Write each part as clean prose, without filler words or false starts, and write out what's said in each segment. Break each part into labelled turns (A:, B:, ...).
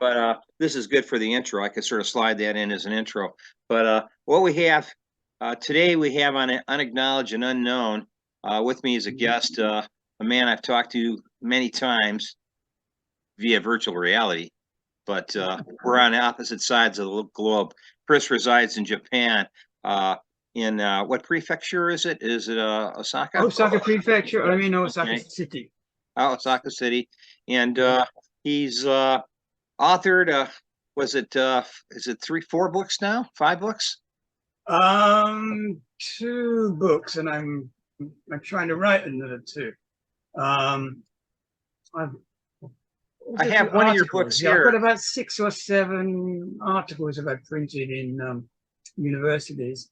A: But this is good for the intro. I could sort of slide that in as an intro. But what we have today, we have on an unacknowledged and unknown. With me as a guest, a man I've talked to many times via virtual reality, but we're on opposite sides of the globe. Chris resides in Japan. In what prefecture is it? Is it Osaka?
B: Osaka prefecture. I mean Osaka City.
A: Oh, Osaka City, and he's authored. Was it? Is it 4 books now? 5 books?
B: 2 books, and I'm trying to write another 2. I
A: have one of your books here.
B: I've got about 6 or 7 articles I've printed in universities.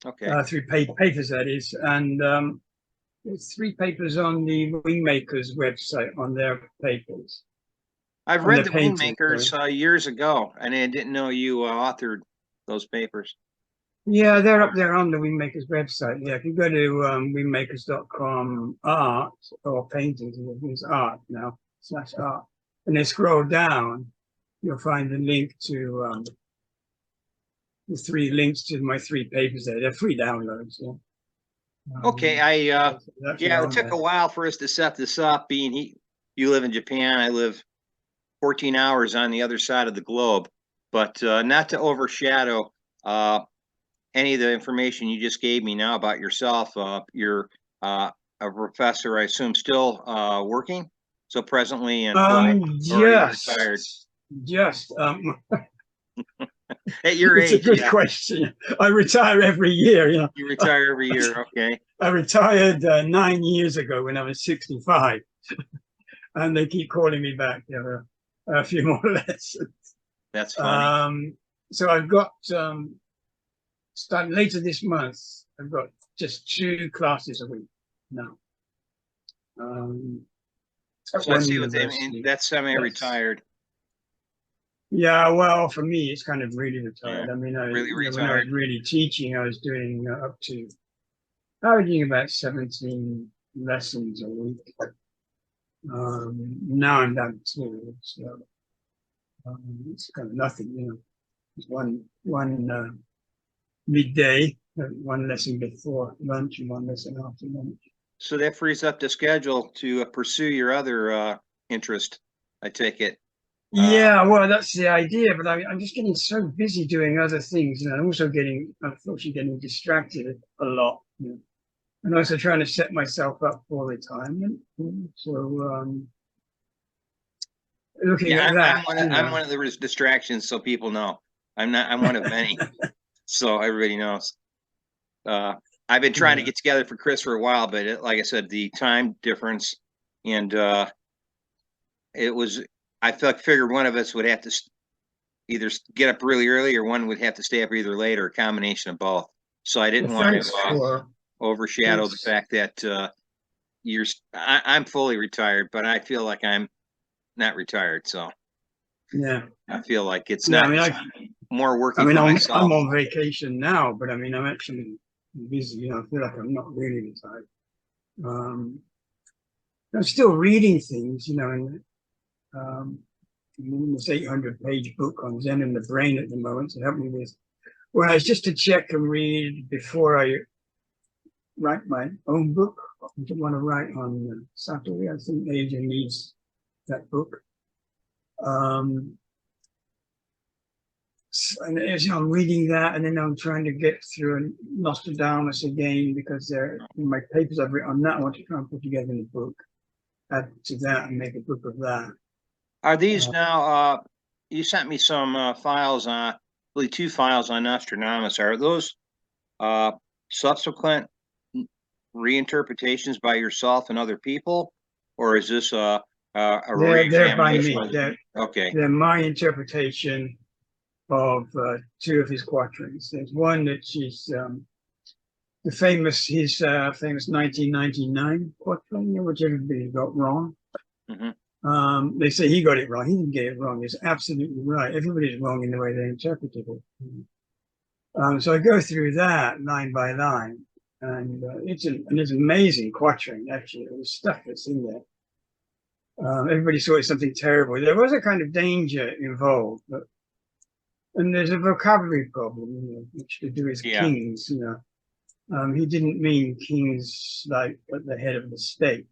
A: Okay.
B: Through papers, that is, and there's 3 papers on the Wingmakers website on their papers.
A: I've read the Wingmakers years ago, and I didn't know you authored those papers.
B: Yeah, they're up there on the Wingmakers website. Yeah, if you go to wingmakers.com art or paintings, it's art now /art, and then scroll down, you'll find the link to the 3 links to my 3 papers there. They're free downloads. Yeah.
A: Okay, yeah, it took a while for us to set this up. Being you live in Japan, I live 14 hours on the other side of the globe, but not to overshadow any of the information you just gave me now about yourself. You're a professor, I assume, still working. So presently employed, or retired?
B: Just
A: at your age.
B: It's a good question. I retire every year. You know.
A: You retire every year, okay.
B: I retired 9 years ago when I was 65, and they keep calling me back. You know, a few more lessons.
A: That's funny.
B: So I've got starting later this month. I've got just 2 classes a week now.
A: So I see what they mean. That's semi-retired.
B: Yeah, well, for me, it's kind of really retired.
A: Yeah,
B: I mean,
A: really
B: when I was really teaching, I was doing up to averaging about 17 lessons a week. Now I'm down to 2, so it's kind of nothing, you know. It's one midday, 1 lesson before lunch, and 1 lesson after lunch.
A: So that frees up the schedule to pursue your other interest, I take it.
B: Yeah, well, that's the idea, but I'm just getting so busy doing other things, and I'm also unfortunately getting distracted a lot, you know, and also trying to set myself up for retirement. So, looking at that,
A: I'm one of the distractions, so people know. I'm one of many, so everybody knows. I've been trying to get together for Chris for a while, but like I said, the time difference, and I figured one of us would have to either get up really early, or one would have to stay up either late, or a combination of both. So I didn't want to overshadow the fact that I'm fully retired, but I feel like I'm not retired. So
B: yeah,
A: I feel like it's not more working.
B: I'm on vacation now, but I mean, I'm actually busy. You know, I feel like I'm not really retired. I'm still reading things, you know, and this 800-page book on Zen and the brain at the moment to help me with. Well, it's just to check and read before I write my own book. I don't want to write on Saturday. I think Asia needs that book. And as I'm reading that, and then I'm trying to get through Nostradamus again, because in my papers I've written on that, I want to try and put together in a book, add to that and make a book of that.
A: Are these now, you sent me some files on, really 2 files on Nostradamus. Are those subsequent reinterpretations by yourself and other people, or is this a
B: they're by me.
A: Okay.
B: They're my interpretation of 2 of his quatrains. There's one that is his famous 1999 quatrain, which everybody got wrong. They say he got it wrong. He didn't get it wrong. It's absolutely right. Everybody's wrong in the way they interpreted it. So I go through that line by line, and it's an amazing quatrain, actually. The stuff that's in there. Everybody saw it as something terrible. There was a kind of danger involved, and there's a vocabulary problem, which to do with
A: Yeah.
B: kings. He didn't mean kings like at the head of the state.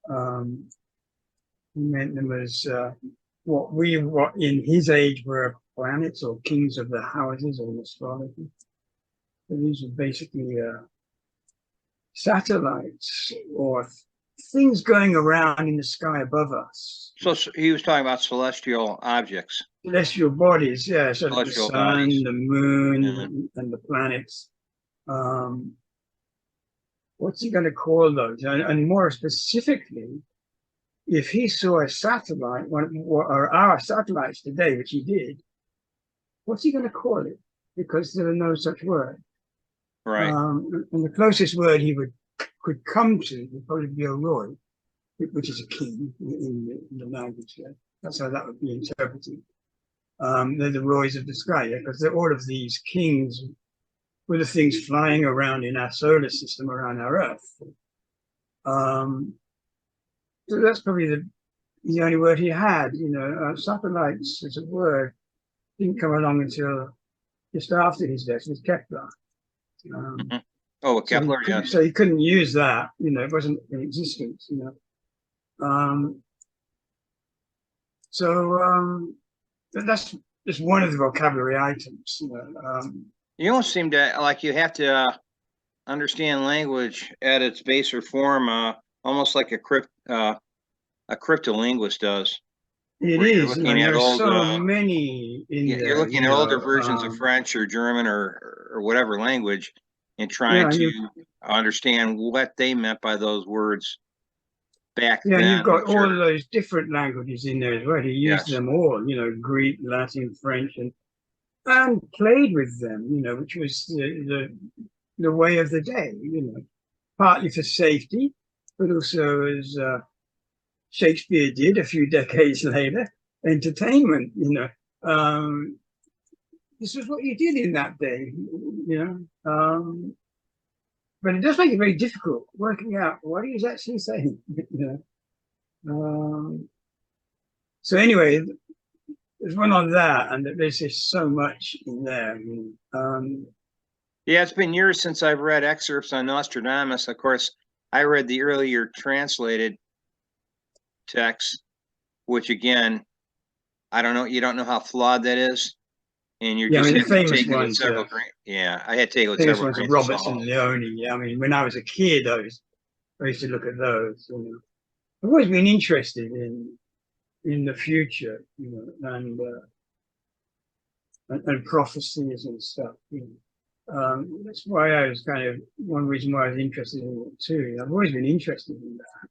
B: He meant them as what in his age were planets or kings of the houses or astrology. So these are basically satellites or things going around in the sky above us.
A: So he was talking about celestial objects.
B: Celestial bodies, yeah, so the
A: Celestial
B: sun,
A: bodies.
B: the moon,
A: Yeah.
B: and the planets. What's he going to call those? And more specifically, if he saw a satellite, or our satellites today, which he did, what's he going to call it? Because there are no such word.
A: Right.
B: And the closest word he could come to would probably be a Roy, which is a king in the language there. That's how that would be interpreted. They're the Roys of the sky, because all of these kings were the things flying around in our solar system around our Earth. So that's probably the only word he had. Satellites as a word didn't come along until just after his death with Kepler.
A: Oh, Kepler, yes.
B: So he couldn't use that. It wasn't in existence. That's just one of the vocabulary items.
A: You almost seem to like you have to understand language at its baser form, almost like a cryptolinguist does.
B: It is.
A: Looking at
B: there's
A: old,
B: so many in there.
A: You're looking at older versions of French or German or whatever language, and trying to understand what they meant by those words back then.
B: And you've got all of those different languages in there as well. He used them all, Greek, Latin, French, and played with them, which was the way of the day, partly for safety, but also as Shakespeare did a few decades later, entertainment. This was what you did in that day, but it does make it very difficult working out what he was actually saying. So anyway, there's one on that, and there's just so much in there.
A: Yeah, it's been years since I've read excerpts on Nostradamus. Of course, I read the earlier translated text, which again, I don't know. You don't know how flawed that is, and you're just
B: the
A: have
B: famous
A: to take
B: ones.
A: it with I had to take it with
B: famous
A: several
B: ones are
A: grains of
B: Roberts
A: salt.
B: and Leone. When I was a kid, I used to look at those. I've always been interested in the future, and prophecies and stuff. That's why I was one reason why I was interested in it too. I've always been interested in that.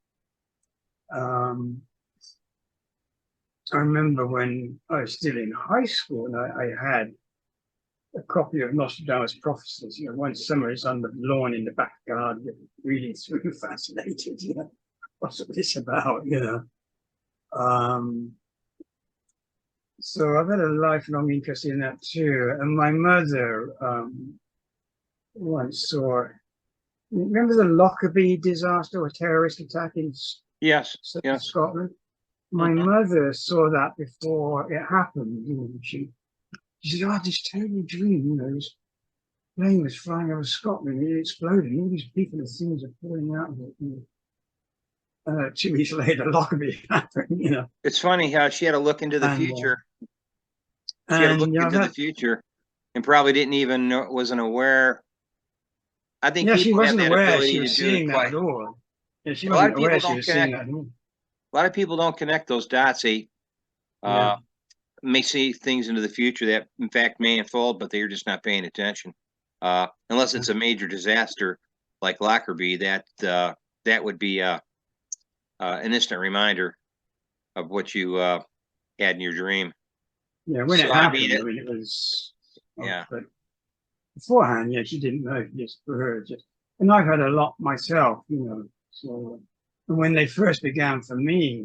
B: I remember when I was still in high school, and I had a copy of Nostradamus' prophecies. One summer it's on the lawn in the back garden, reading through, fascinated. What's this about? So I've had a lifelong interest in that too. And my mother once saw. Remember the Lockerbie disaster or terrorist attack in Scotland? My mother saw that before it happened. She said, "Oh, I had this terrible dream. This plane was flying over Scotland, it exploded, and all these people and things are falling out of it." 2 weeks later, Lockerbie happened.
A: It's funny how she had to look into the future. She had to look into the future, and probably didn't even know, wasn't aware. I think
B: she wasn't aware she was seeing that at all. She wasn't aware she was seeing that at all.
A: A lot of people don't connect those dots. They may see things into the future that, in fact, may unfold, but they're just not paying attention. Unless it's a major disaster like Lockerbie, that would be an instant reminder of what you had in your dream.
B: Yeah, when it happened, it was. But beforehand, she didn't know. Just for her, and I've had a lot myself, So, and when they first began for me,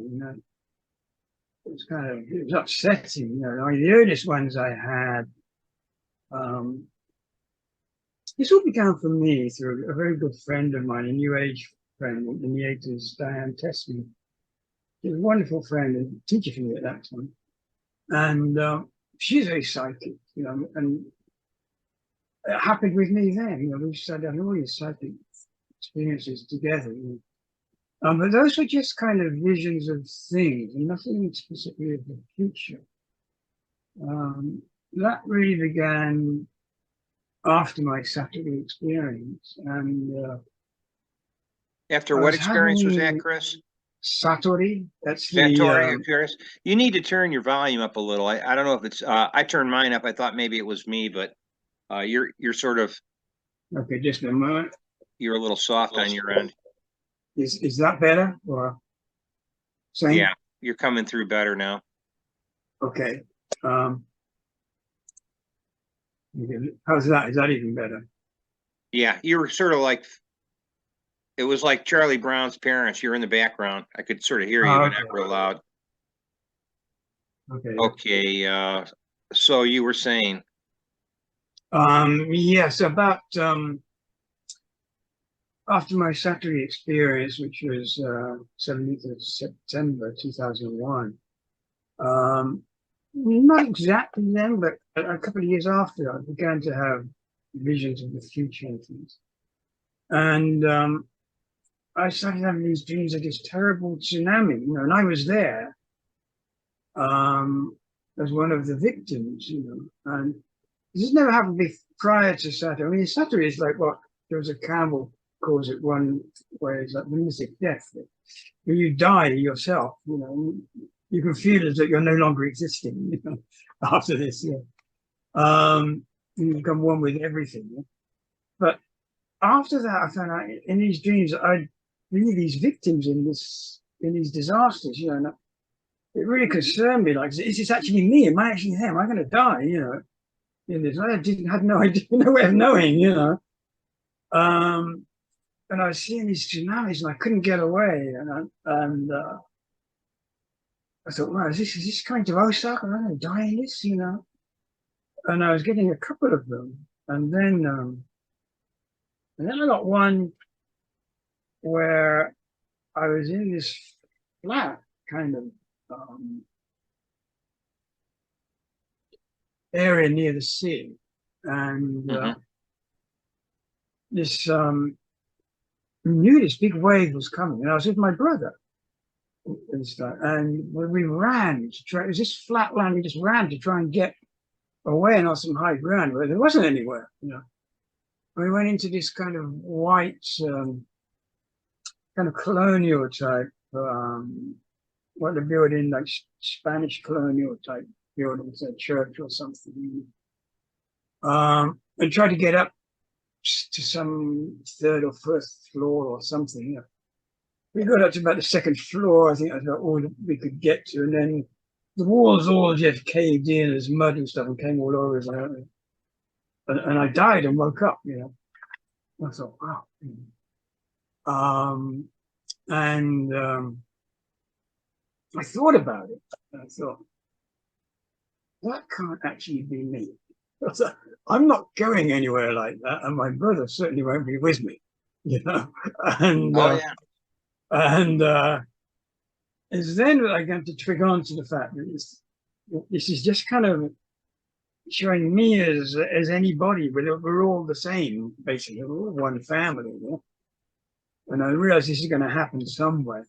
B: it was upsetting. The earliest ones I had. This all began for me through a very good friend of mine, a New Age friend in the 80s, Diane Tessman. She was a wonderful friend and teacher for me at that time. And she's very psychic, you know, and it happened with me then. You know, we studied all these psychic experiences together. You know. But those were just kind of visions of things and nothing specifically of the future. That really began after my Saturday experience. And
A: After
B: I
A: what
B: was
A: experience was that,
B: having
A: Chris?
B: Satori. That's
A: Satori,
B: the
A: Chris? You need to turn your volume up a little. I don't know if it's I turned mine up. I thought maybe it was me, but you're sort of
B: okay. Just a moment.
A: you're a little soft on your end.
B: Is that better or same?
A: Yeah, you're coming through better now.
B: Okay. How's that? Is that even better?
A: Yeah, you were sort of like it was like Charlie Brown's parents. You're in the background. I could sort of hear you,
B: Oh,
A: but not real loud.
B: okay.
A: Okay, so you were saying,
B: Yes, about after my Saturday experience, which was 17th of September 2001. Not exactly then, but a couple of years after, I began to have visions of the future and things. And I started having these dreams of this terrible tsunami, you know, and I was there as one of the victims, you know. And this never happened prior to Saturday. I mean, Saturday is like what there was a Campbell calls it one way, it's like the mystic death. When you die yourself, you know, you can feel as though you're no longer existing, you know, after this. Yeah. You become one with everything. Yeah? But after that, I found out in these dreams I'd be these victims in these disasters, you know. And it really concerned me. Like, is this actually me? Am I actually here? Am I going to die? You know, in this. I had no idea, no way of knowing. You know. And I was seeing these tsunamis, and I couldn't get away. And I thought, wow, is this coming to Osaka? Am I going to die in this? You know. And I was getting a couple of them, and then I got one where I was in this flat kind of area near the sea, and this knew this big wave was coming, and I was with my brother and stuff, and when we ran to try, it was this flat land, we just ran to try and get away and on some high ground where there wasn't anywhere, you know. We went into this kind of white, kind of colonial type, what the building, like Spanish colonial type buildings, a church or something. And tried to get up to some third or first floor or something. You know. We got up to about the second floor, I think that's all we could get to, and then the walls all just caved in, there's mud and stuff and came all over us. And I died and woke up, you know. I thought, wow. I thought about it. And I thought, that can't actually be me. I'm not going anywhere like that, and my brother certainly won't be with me, you know. And it's then that I began to trigger on to the fact that this is just kind of showing me as anybody, but we're all the same, basically. We're all one family, you know? And I realized this is going to happen somewhere.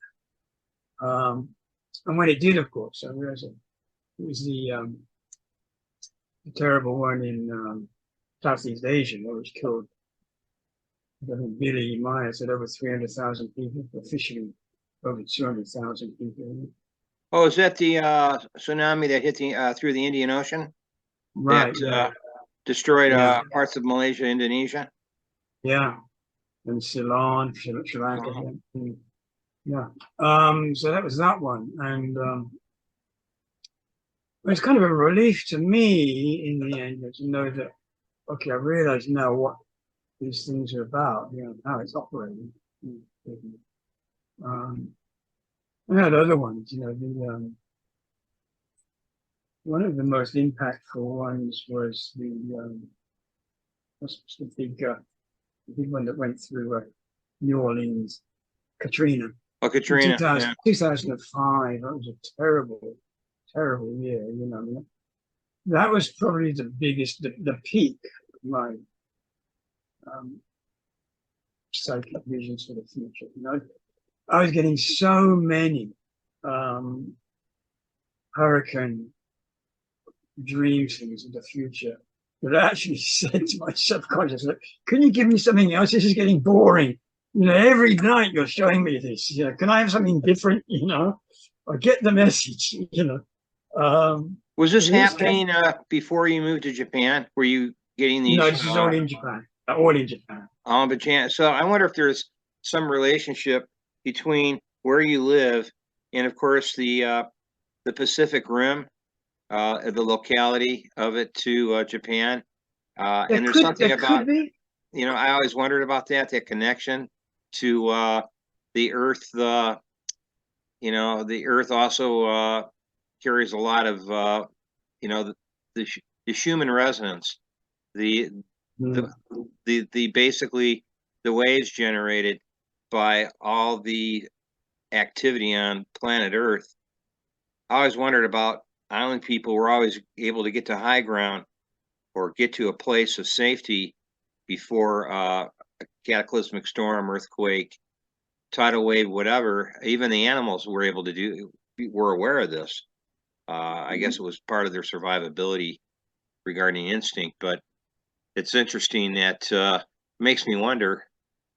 B: And when it did, of course, I realized it was the terrible one in Southeast Asia, which killed, I think Billy Meier said over 300,000 people, officially over 200,000 people.
A: oh, is that the tsunami that hit the through the Indian Ocean?
B: Right.
A: That destroyed parts of Malaysia, Indonesia?
B: Yeah. And Ceylon, Sri Lanka. Yeah. So that was that one. And it was kind of a relief to me in the end to know that, okay, I realize now what these things are about, you know, how it's operating. I had other ones, you know, one of the most impactful ones was the big one that went through New Orleans, Katrina.
A: Oh,
B: in
A: Katrina.
B: 2000,
A: Yeah.
B: 2005. That was a terrible, terrible year. You know, that was probably the biggest, the peak of my um, psychic visions for the future. You know, I was getting so many um, hurricane dreams things of the future that I actually said to my subconscious, "Look, can you give me something else? This is getting boring. You know, every night you're showing me this. You know, can I have something different? You know, or get the message. You know."
A: Was this
B: It was
A: happening before you moved to Japan? Were you getting
B: no,
A: these?
B: this is all in Japan. All in Japan.
A: But so I wonder if there's some relationship between where you live and, of course, the Pacific Rim, the locality of it to Japan. And there's something
B: There
A: about,
B: could be.
A: I always wondered about that connection to the Earth. The Earth also carries a lot of, the, the human resonance, the
B: Mm,
A: the basically the waves generated by all the activity on planet Earth. I always wondered about island people were always able to get to high ground or get to a place of safety before a cataclysmic storm, earthquake, tidal wave, whatever. Even the animals were aware of this. I guess it was part of their survivability regarding instinct, but it's interesting that makes me wonder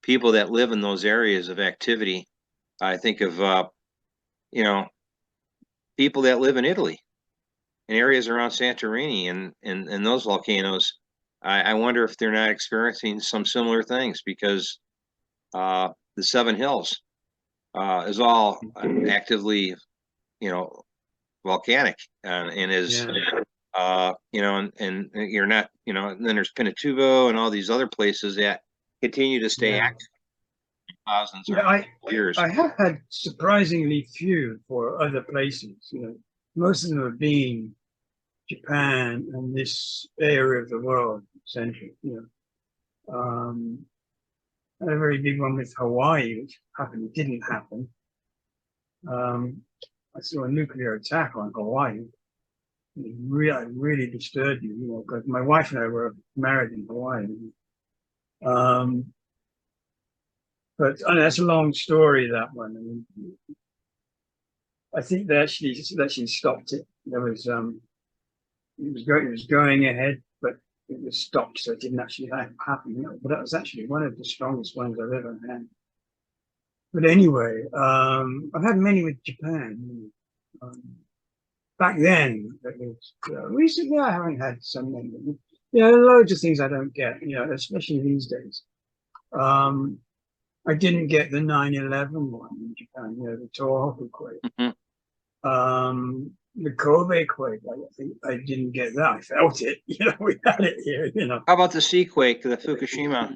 A: people that live in those areas of activity. I think of you know people that live in Italy and areas around Santorini and those volcanoes. I wonder if they're not experiencing some similar things because the Seven Hills is all actively you know volcanic and is
B: yeah.
A: and you're not and then there's Pinatubo and all these other places that continue to stay
B: Yeah.
A: active thousands or
B: Yeah,
A: years.
B: I have had surprisingly few for other places. You know, most of them have been Japan and this area of the world, central. You know, I had a very big one with Hawaii, which happened didn't happen. I saw a nuclear attack on Hawaii. It really disturbed me, you know, because my wife and I were married in Hawaii. Um, but that's a long story, that one. I mean, I think they actually stopped it. There was it was going ahead, but it was stopped, so it didn't actually happen. You know, but that was actually one of the strongest ones I've ever had. But anyway, I've had many with Japan. Back then, it was, recently I haven't had so many. You know, loads of things I don't get. You know, especially these days. I didn't get the 9/11 one in Japan. You know, the Tohoku quake.
A: Mhm.
B: The Kobe quake, I think I didn't get that. I felt it. You know, we had it here. You know.
A: How about the sea quake, the Fukushima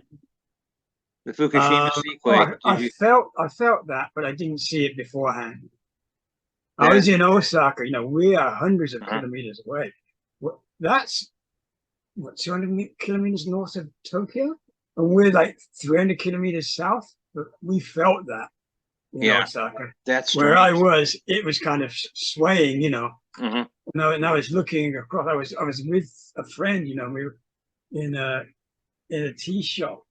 A: sea quake? Did you?
B: I felt that, but I didn't see it beforehand. I
A: That,
B: was in Osaka. You know, we are hundreds of
A: uh
B: kilometers away. That's what 200 kilometers north of Tokyo, and we're like 300 kilometers south. But we felt that in
A: Yeah,
B: Osaka.
A: that's
B: Where I
A: strange.
B: was, it was kind of swaying. You know,
A: Hmm.
B: and I was looking across. I was with a friend. You know, we were in a tea shop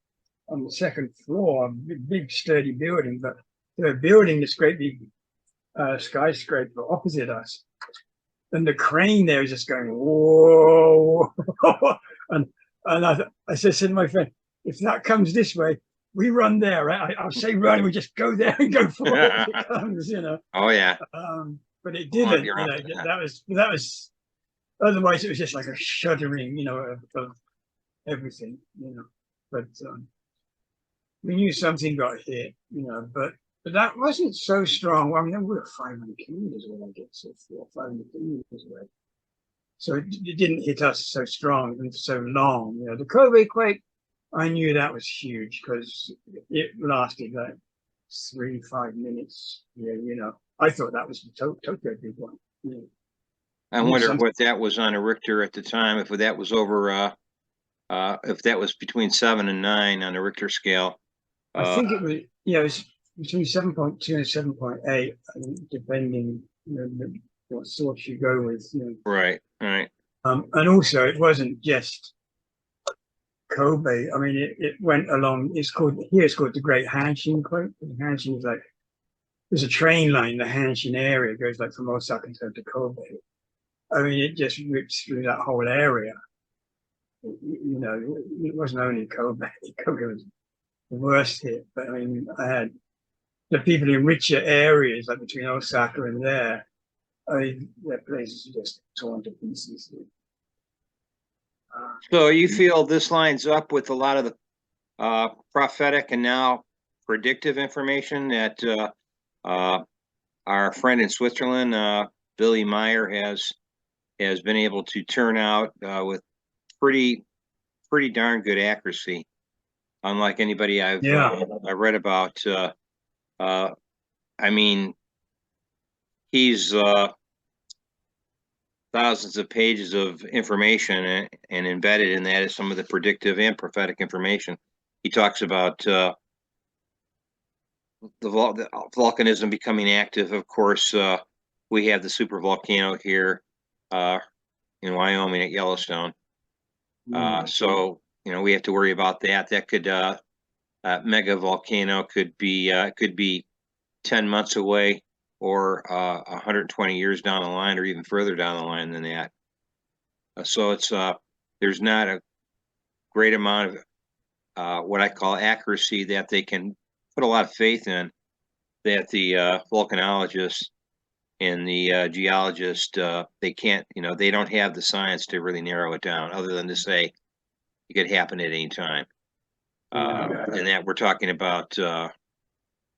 B: on the second floor, a big sturdy building, but they were building this great big skyscraper opposite us. And the crane there is just going, whoa. and I said to my friend, if that comes this way, we run there, right? I'll say run, we just go there and go for it if it comes, you know.
A: Oh yeah.
B: But it
A: Oh,
B: didn't,
A: you're
B: you
A: up
B: know,
A: to that.
B: that was, otherwise it was just like a shuddering, you know, of everything, you know. But we knew something got hit, you know, but that wasn't so strong. I mean, we were 500 kilometers away, I guess, so 400 or 500 kilometers away. So it didn't hit us so strong and for so long. You know, the Kobe quake, I knew that was huge because it lasted like 5 minutes. Yeah, you know, I thought that was the Tokyo big one. You know,
A: I
B: knew
A: wonder
B: something.
A: what that was on a Richter at the time. If that was over, if that was between 7 and 9 on the Richter scale.
B: I think it was, yeah, it was between 7.2 and 7.8, depending what source you go with.
A: Right. Right.
B: And also, it wasn't just Kobe. I mean, it went along. It's called the Great Hanshin Quote. Hanshin is like there's a train line. The Hanshin area goes like from Osaka to Kobe. I mean, it just rips through that whole area. It wasn't only Kobe. Kobe was the worst hit, but I mean, I had the people in richer areas, like between Osaka and there. I mean, their places are just torn to pieces.
A: So you feel this lines up with a lot of the prophetic and now predictive information that our friend in Switzerland, Billy Meier, has been able to turn out with pretty darn good accuracy, unlike anybody I've I read about. I mean, he's thousands of pages of information, and embedded in that is some of the predictive and prophetic information. He talks about the volcanism becoming active. Of course, we have the super volcano here in Wyoming at Yellowstone. So we have to worry about that. That could mega volcano could be 10 months away, or 120 years down the line, or even further down the line than that. So it's there's not a great amount of what I call accuracy that they can put a lot of faith in, that the volcanologists and the geologists they can't, they don't have the science to really narrow it down, other than to say it could happen at any time. And that we're talking about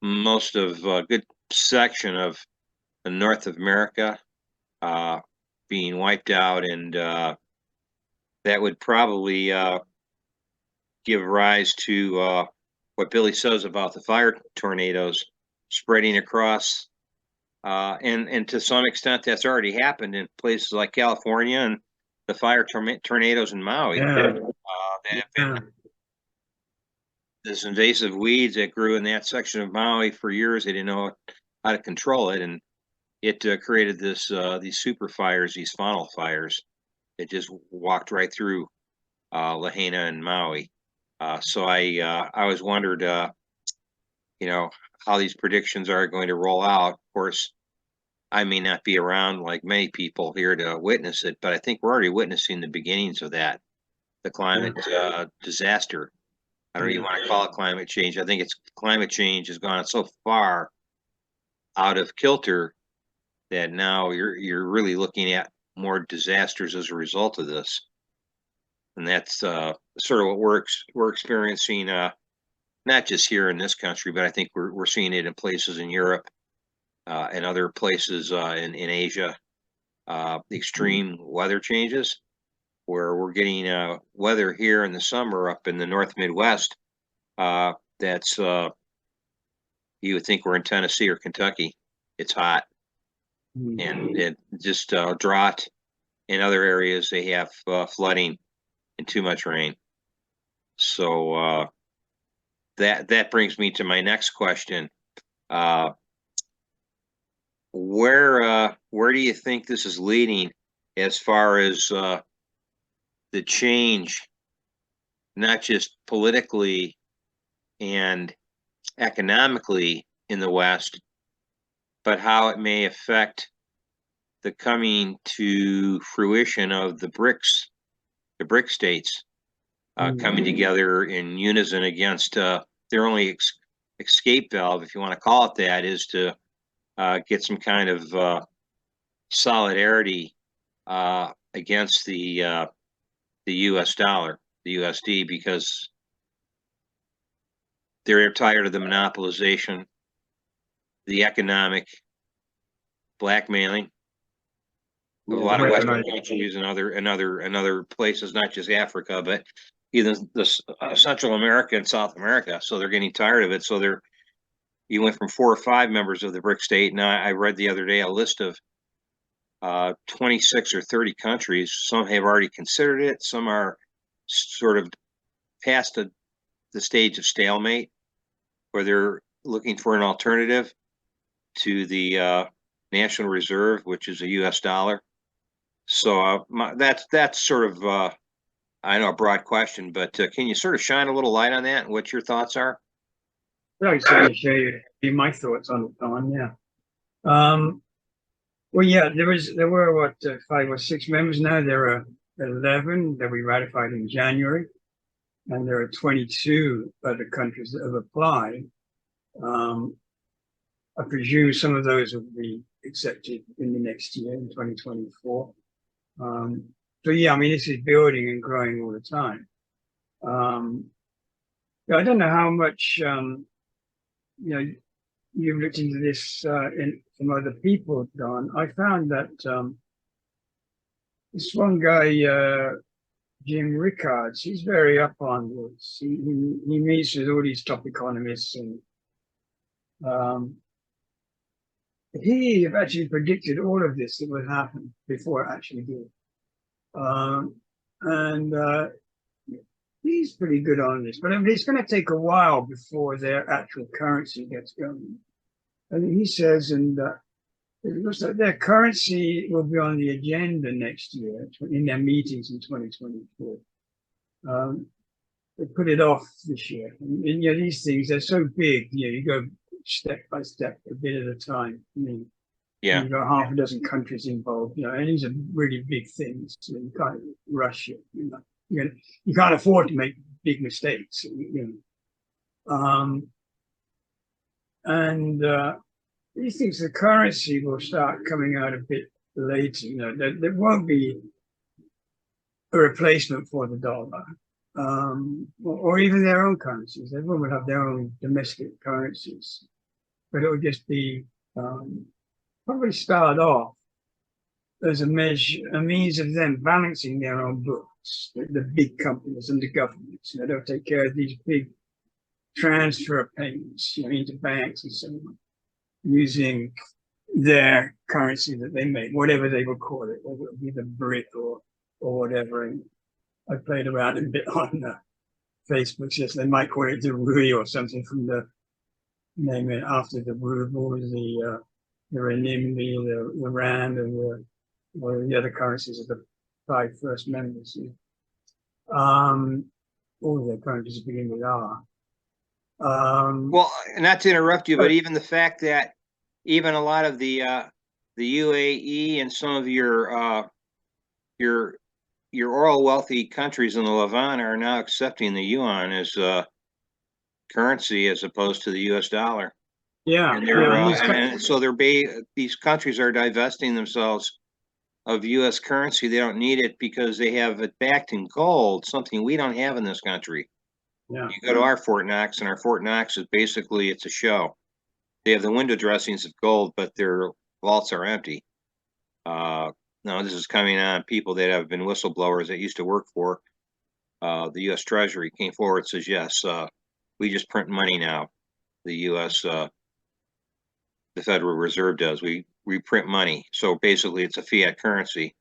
A: most of a good section of the North of America being wiped out, and that would probably give rise to what Billy says about the fire tornadoes spreading across, and to some extent that's already happened in places like California, and the fire tornadoes in Maui that have been this invasive weeds that grew in that section of Maui for years. They didn't know how to control it, and it created these super fires, these funnel fires that just walked right through Lahaina and Maui. So I always wondered, how these predictions are going to roll out. Of course, I may not be around like many people here to witness it, but I think we're already witnessing the beginnings of that, the climate disaster. I don't even want to call it climate change. I think it's climate change has gone so far out of kilter that now you're really looking at more disasters as a result of this. And that's sort of what we're experiencing, not just here in this country, but I think we're seeing it in places in Europe and other places in Asia. The extreme weather changes, where we're getting weather here in the summer up in the North Midwest. That's you would think we're in Tennessee or Kentucky. It's hot, and it just drought. In other areas, they have flooding and too much rain. So that brings me to my next question. Where do you think this is leading, as far as the change, not just politically and economically in the West, but how it may affect the coming to fruition of the BRIC states coming together in unison against their only escape valve, if you want to call it that, is to get some kind of solidarity against the U.S. dollar, the USD, because they're tired of the monopolization, the economic blackmailing of a lot of Western countries and other places, not just Africa, but even the Central America and South America. So they're getting tired of it. So you went from 4 or 5 members of the BRIC state. Now I read the other day a list of 26 or 30 countries. Some have already considered it. Some are sort of past the stage of stalemate, where they're looking for an alternative to the National Reserve, which is a U.S. dollar. So that's sort of I know a broad question, but can you sort of shine a little light on that and what your thoughts are?
B: Well, I can certainly share you my thoughts on yeah. Well, yeah, there were what 5 or 6 members now. There are 11 that we ratified in January, and there are 22 other countries that have applied. I presume some of those will be accepted in the next year, in 2024. So yeah, I mean, this is building and growing all the time. I don't know how much you've looked into this from other people, Don. I found that this one guy, Jim Rickards, he's very up on this. He meets with all these top economists, and he actually predicted all of this that would happen before it actually did. He's pretty good on this, but I mean, it's going to take a while before their actual currency gets going. And he says, and it looks like their currency will be on the agenda next year in their meetings in 2024. They put it off this year. And these things, they're so big, you go step by step, a bit at a time. I mean,
A: Yeah.
B: you've got half a dozen countries involved, and these are really big things. So you can't rush it, you can't afford to make big mistakes, he thinks the currency will start coming out a bit later. There won't be a replacement for the dollar, or even their own currencies. Everyone will have their own domestic currencies, but it will just be probably start off as a means of them balancing their own books, the big companies and the governments. They'll take care of these big transfer payments, into banks and so on, using their currency that they make, whatever they will call it, whether it be the brick or whatever. And I played around a bit on Facebook. Yes, they might call it the Rui or something from the name it after the ruble, the renminbi, the rand, and the other currencies of the 5 first members. All of their currencies begin with R.
A: Well, not to interrupt you, but even the fact that even a lot of the UAE and some of your oil wealthy countries in the Levant are now accepting the yuan as currency as opposed to the U.S. dollar.
B: Yeah,
A: and so these countries are divesting themselves of U.S. currency. They don't need it because they have it backed in gold, something we don't have in this country.
B: Yeah.
A: You go to our Fort Knox, and our Fort Knox is basically, it's a show. They have the window dressings of gold, but their vaults are empty. Now this is coming on people that have been whistleblowers that used to work for the U.S. Treasury came forward and says, yes, we just print money now. The U.S. The Federal Reserve does. We print money. So basically it's a fiat currency.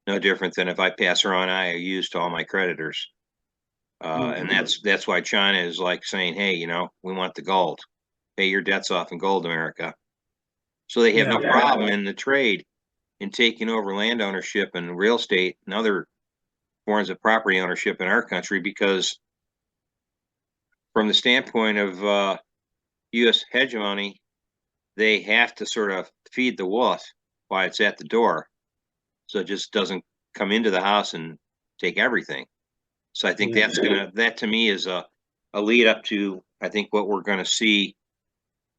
A: No different than if I pass around IOUs to all my creditors. And that's why China is like saying, hey, we want the gold. Pay your debts off in gold, America. So they have no problem in the trade in taking over land ownership and real estate and other forms of property ownership in our country, because from the standpoint of U.S. hegemony, they have to sort of feed the wolf while it's at the door, so it just doesn't come into the house and take everything. So I think that to me is a lead up to, I think, what we're going to see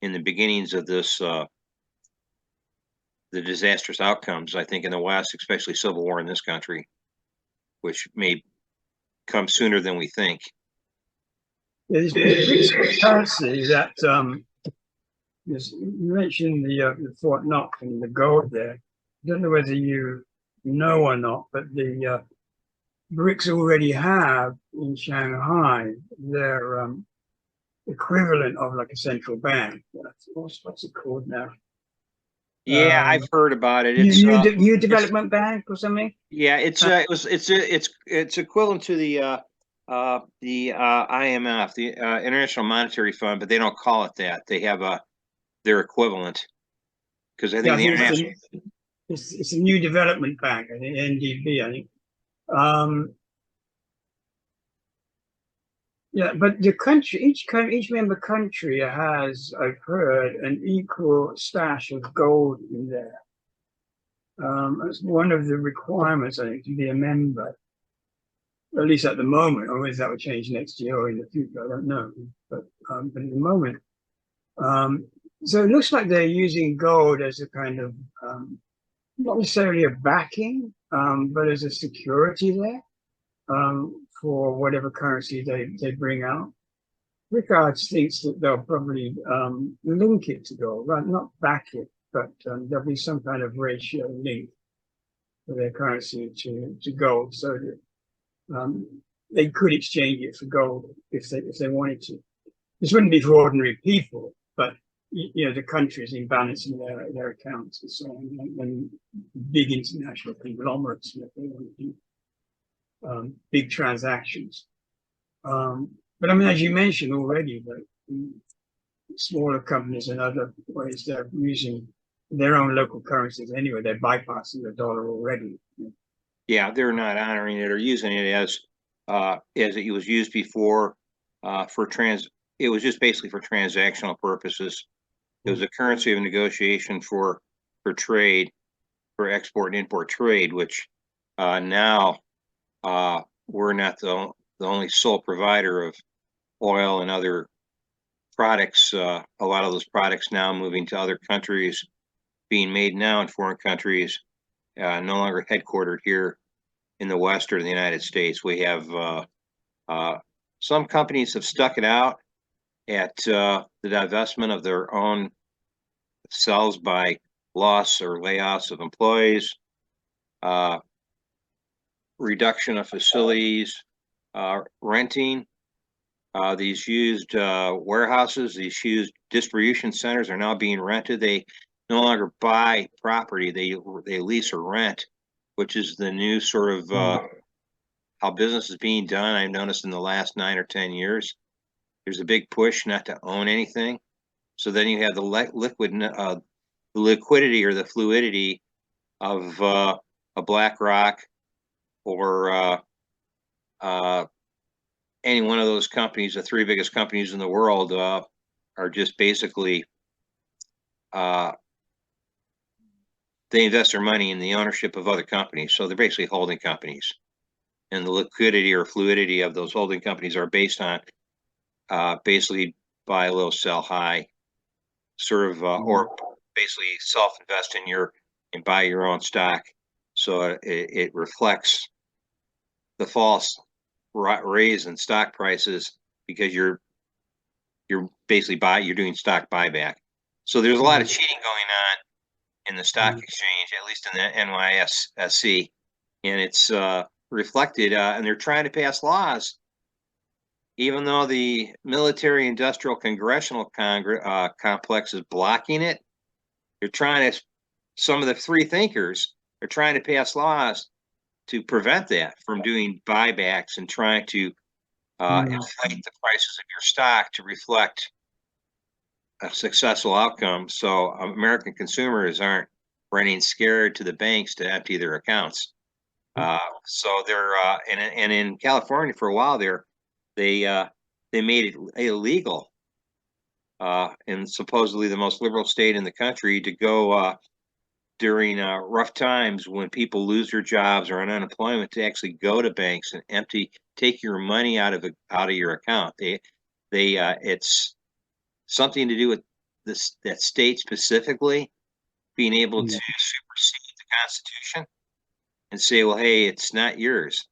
A: in the beginnings of this, the disastrous outcomes, I think, in the West, especially civil war in this country, which may come sooner than we think.
B: Yeah, this currency that you mentioned the Fort Knox and the gold there. I don't know whether you know or not, but the BRICS already have in Shanghai their equivalent of like a central bank. What's it called now?
A: Yeah, I've heard about it. It's
B: New Development Bank or something.
A: Yeah, it's equivalent to the The IMF, the International Monetary Fund, but they don't call it that. They have their equivalent, because I
B: Yeah,
A: think
B: I
A: the
B: think
A: international.
B: it's a new development bank. I think NDB. I think. Um, yeah, but the country, each member country has, I've heard, an equal stash of gold in there. That's one of the requirements, I think, to be a member. At least at the moment, or whether that would change next year or in the future, I don't know. But at the moment, um, so it looks like they're using gold as a kind of not necessarily a backing, but as a security there for whatever currency they bring out. Rickards thinks that they'll probably link it to gold, right? Not back it, but there'll be some kind of ratio link for their currency to gold, so that they could exchange it for gold if they wanted to. This wouldn't be for ordinary people, but the countries in balancing their accounts and so on, and big international conglomerates, if they want to do big transactions. But I mean, as you mentioned already, that smaller companies and other ways they're using their own local currencies anyway. They're bypassing the dollar already.
A: Yeah, they're not honoring it or using it as it was used before for trans. It was just basically for transactional purposes. It was a currency of negotiation for trade, for export and import trade, which now we're not the only sole provider of oil and other products. A lot of those products now moving to other countries, being made now in foreign countries, no longer headquartered here in the West or the United States. We have some companies have stuck it out at the divestment of their own selves by loss or layoffs of employees, reduction of facilities, renting. These used warehouses, these used distribution centers are now being rented. They no longer buy property; they lease or rent, which is the new sort of how business is being done. I've noticed in the last 9 or 10 years, there's a big push not to own anything. So then you have the liquidity or the fluidity of a BlackRock or any one of those companies. The three biggest companies in the world are just basically they invest their money in the ownership of other companies. So they're basically holding companies, and the liquidity or fluidity of those holding companies are based on basically buy low, sell high, sort of, or basically self-invest and buy your own stock. So it reflects the false raise in stock prices because you're basically you're doing stock buyback. So there's a lot of cheating going on in the stock exchange, at least in the NYSE, and it's reflected, and they're trying to pass laws. Even though the military-industrial congressional complex is blocking it, they're trying to. Some of the free thinkers are trying to pass laws to prevent that from doing buybacks and trying to inflate the prices of your stock to reflect a successful outcome. So American consumers aren't running scared to the banks to empty their accounts. So they're and in California for a while there, they made it illegal in supposedly the most liberal state in the country to go during rough times when people lose their jobs or on unemployment to actually go to banks and take your money out of your account. It's something to do with that state specifically being able to supersede the Constitution and say, well, hey, it's not yours.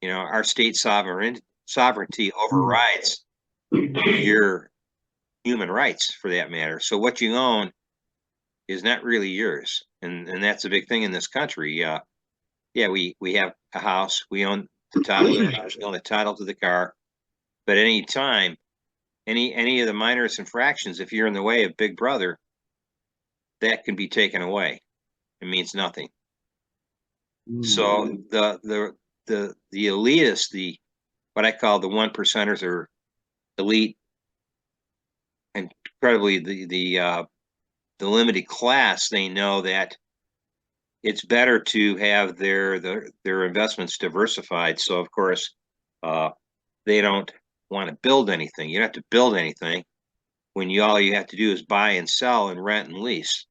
A: Our state sovereignty overrides your human rights for that matter. So what you own is not really yours. And that's a big thing in this country. We have a house, we own the title to the house, we own the title to the car. But any time, any of the minorest infractions, if you're in the way of Big Brother, that can be taken away. It means nothing. So the elitists, what I call the 1%ers or elite, incredibly the limited class. They know that it's better to have their investments diversified. So of course, they don't want to build anything. You don't have to build anything when all you have to do is buy and sell and rent and lease.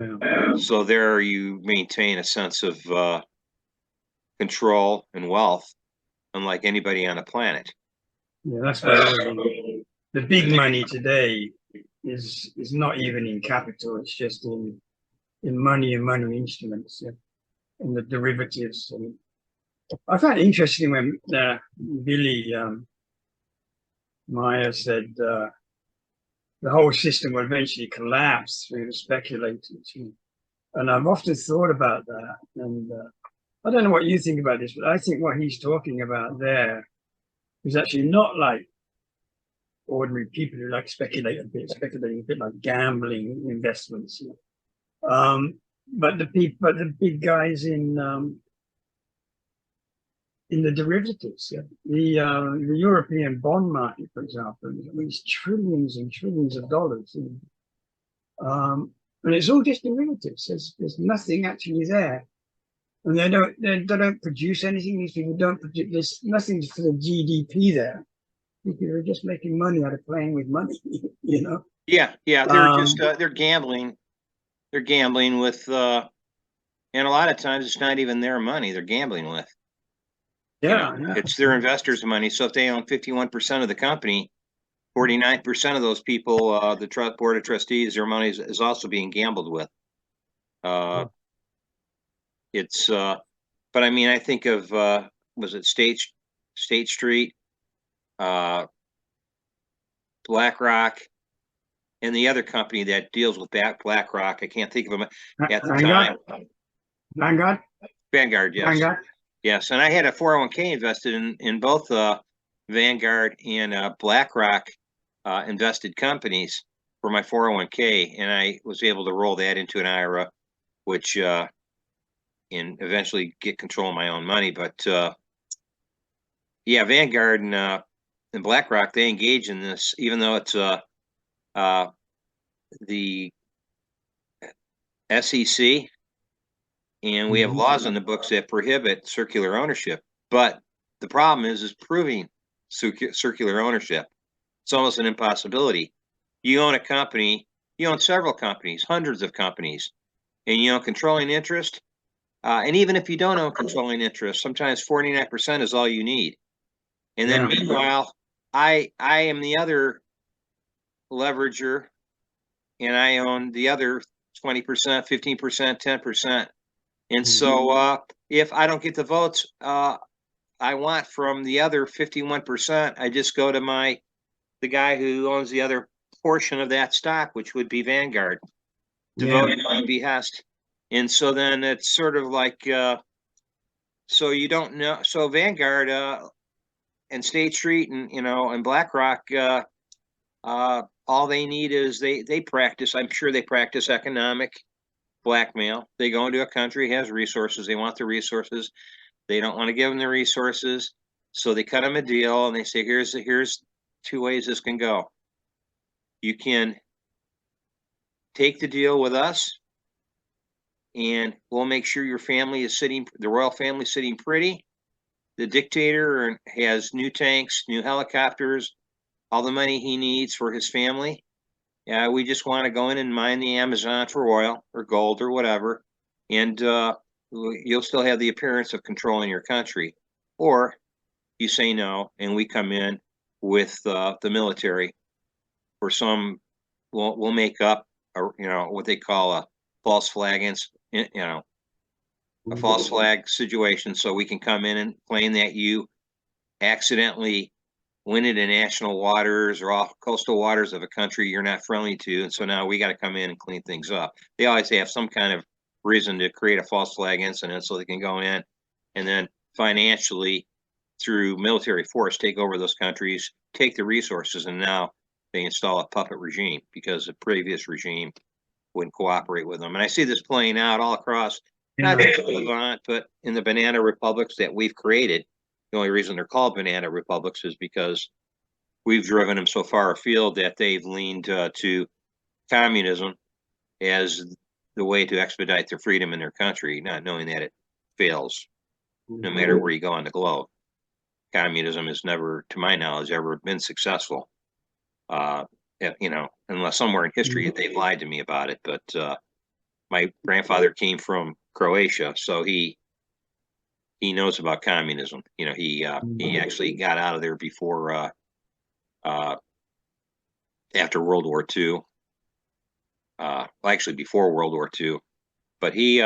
B: Yeah.
A: So there you maintain a sense of control and wealth, unlike anybody on the planet.
B: Yeah, that's where the big money today is not even in capital. It's just in money and money instruments, yeah, and the derivatives. And I found it interesting when Billy Meier said the whole system will eventually collapse through the speculators. And I've often thought about that. And I don't know what you think about this, but I think what he's talking about there is actually not like ordinary people who like speculating a bit like gambling investments. But the big guys in the derivatives, yeah. The European bond market, for example, is trillions and trillions of dollars. And it's all just derivatives. There's nothing actually there. And they don't produce anything. These people don't produce, there's nothing for the GDP there. People are just making money out of playing with money, you know?
A: Yeah, they're just they're gambling. They're gambling with and a lot of times it's not even their money they're gambling with.
B: Yeah,
A: you know, it's their investors' money. So if they own 51% of the company, 49% of those people, the board of trustees, their money is also being gambled with. It's but I mean, I think of was it State Street, BlackRock, and the other company that deals with BlackRock. I can't think of them at the time. Vanguard, yes.
B: Vanguard.
A: Yes, and I had a 401k invested in both Vanguard and BlackRock invested companies for my 401k, and I was able to roll that into an IRA, which and eventually get control of my own money. But yeah, Vanguard and BlackRock, they engage in this, even though it's the SEC, and we have laws in the books that prohibit circular ownership. But the problem is proving circular ownership. It's almost an impossibility. You own a company, you own several companies, hundreds of companies, and you own controlling interest. And even if you don't own controlling interest, sometimes 49% is all you need. And then meanwhile, I am the other leverager, and I own the other 20%, 15%, 10%. And so if I don't get the votes I want from the other 51%, I just go to the guy who owns the other portion of that stock, which would be Vanguard, to vote at my behest. And so then it's sort of like, so you don't know. So Vanguard and State Street and BlackRock, all they need is they practice. I'm sure they practice economic blackmail. They go into a country, has resources. They want the resources. They don't want to give them the resources. So they cut them a deal and they say, here's 2 ways this can go. You can take the deal with us, and we'll make sure your family is the royal family is sitting pretty. The dictator has new tanks, new helicopters, all the money he needs for his family. Yeah, we just want to go in and mine the Amazon for oil or gold or whatever, and you'll still have the appearance of controlling your country. Or you say no, and we come in with the military, or we'll make up what they call a false flag, a false flag situation, so we can come in and claim that you accidentally went into national waters or off coastal waters of a country you're not friendly to, and so now we got to come in and clean things up. They always have some kind of reason to create a false flag incident so they can go in and then financially, through military force, take over those countries, take the resources, and now they install a puppet regime because the previous regime wouldn't cooperate with them. And I see this playing out all across, not just Levant, but in the banana republics that we've created. The only reason they're called banana republics is because we've driven them so far afield that they've leaned to communism as the way to expedite their freedom in their country, not knowing that it fails no matter where you go on the globe. Communism has never, to my knowledge, ever been successful. You know, unless somewhere in history they've lied to me about it. But my grandfather came from Croatia, so he knows about communism. You know, he actually got out of there before after World War II. Well, actually before World War II, but he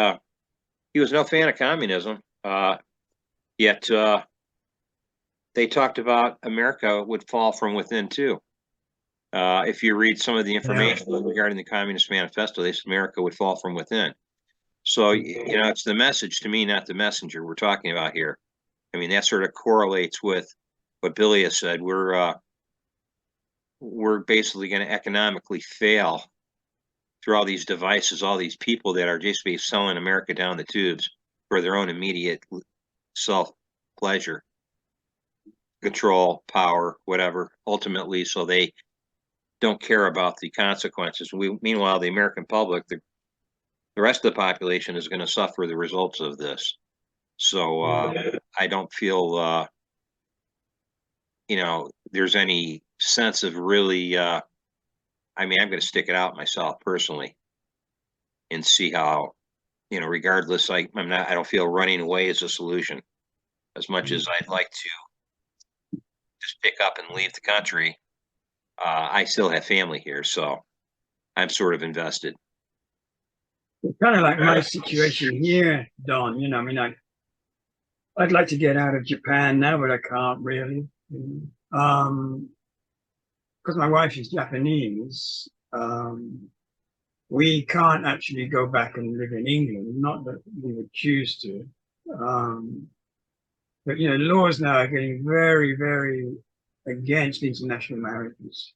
A: was no fan of communism. Yet they talked about America would fall from within too. If you read some of the information regarding the Communist Manifesto, they said America would fall from within. So, you know, it's the message to me, not the messenger we're talking about here. I mean, that sort of correlates with what Billy has said. We're basically going to economically fail through all these devices, all these people that are just selling America down the tubes for their own immediate self-pleasure, control, power, whatever, ultimately, so they don't care about the consequences. Meanwhile, the American public, the rest of the population is going to suffer the results of this. So I don't feel, you know, there's any sense of really, I mean, I'm going to stick it out myself personally and see how, you know, regardless, I don't feel running away is a solution as much as I'd like to just pick up and leave the country. I still have family here, so I'm sort of invested.
B: It's kind of like my situation here, Don. You know, I mean, I'd like to get out of Japan now, but I can't really. Because my wife is Japanese, we can't actually go back and live in England. Not that we would choose to. But, you know, laws now are getting very, very against international marriages.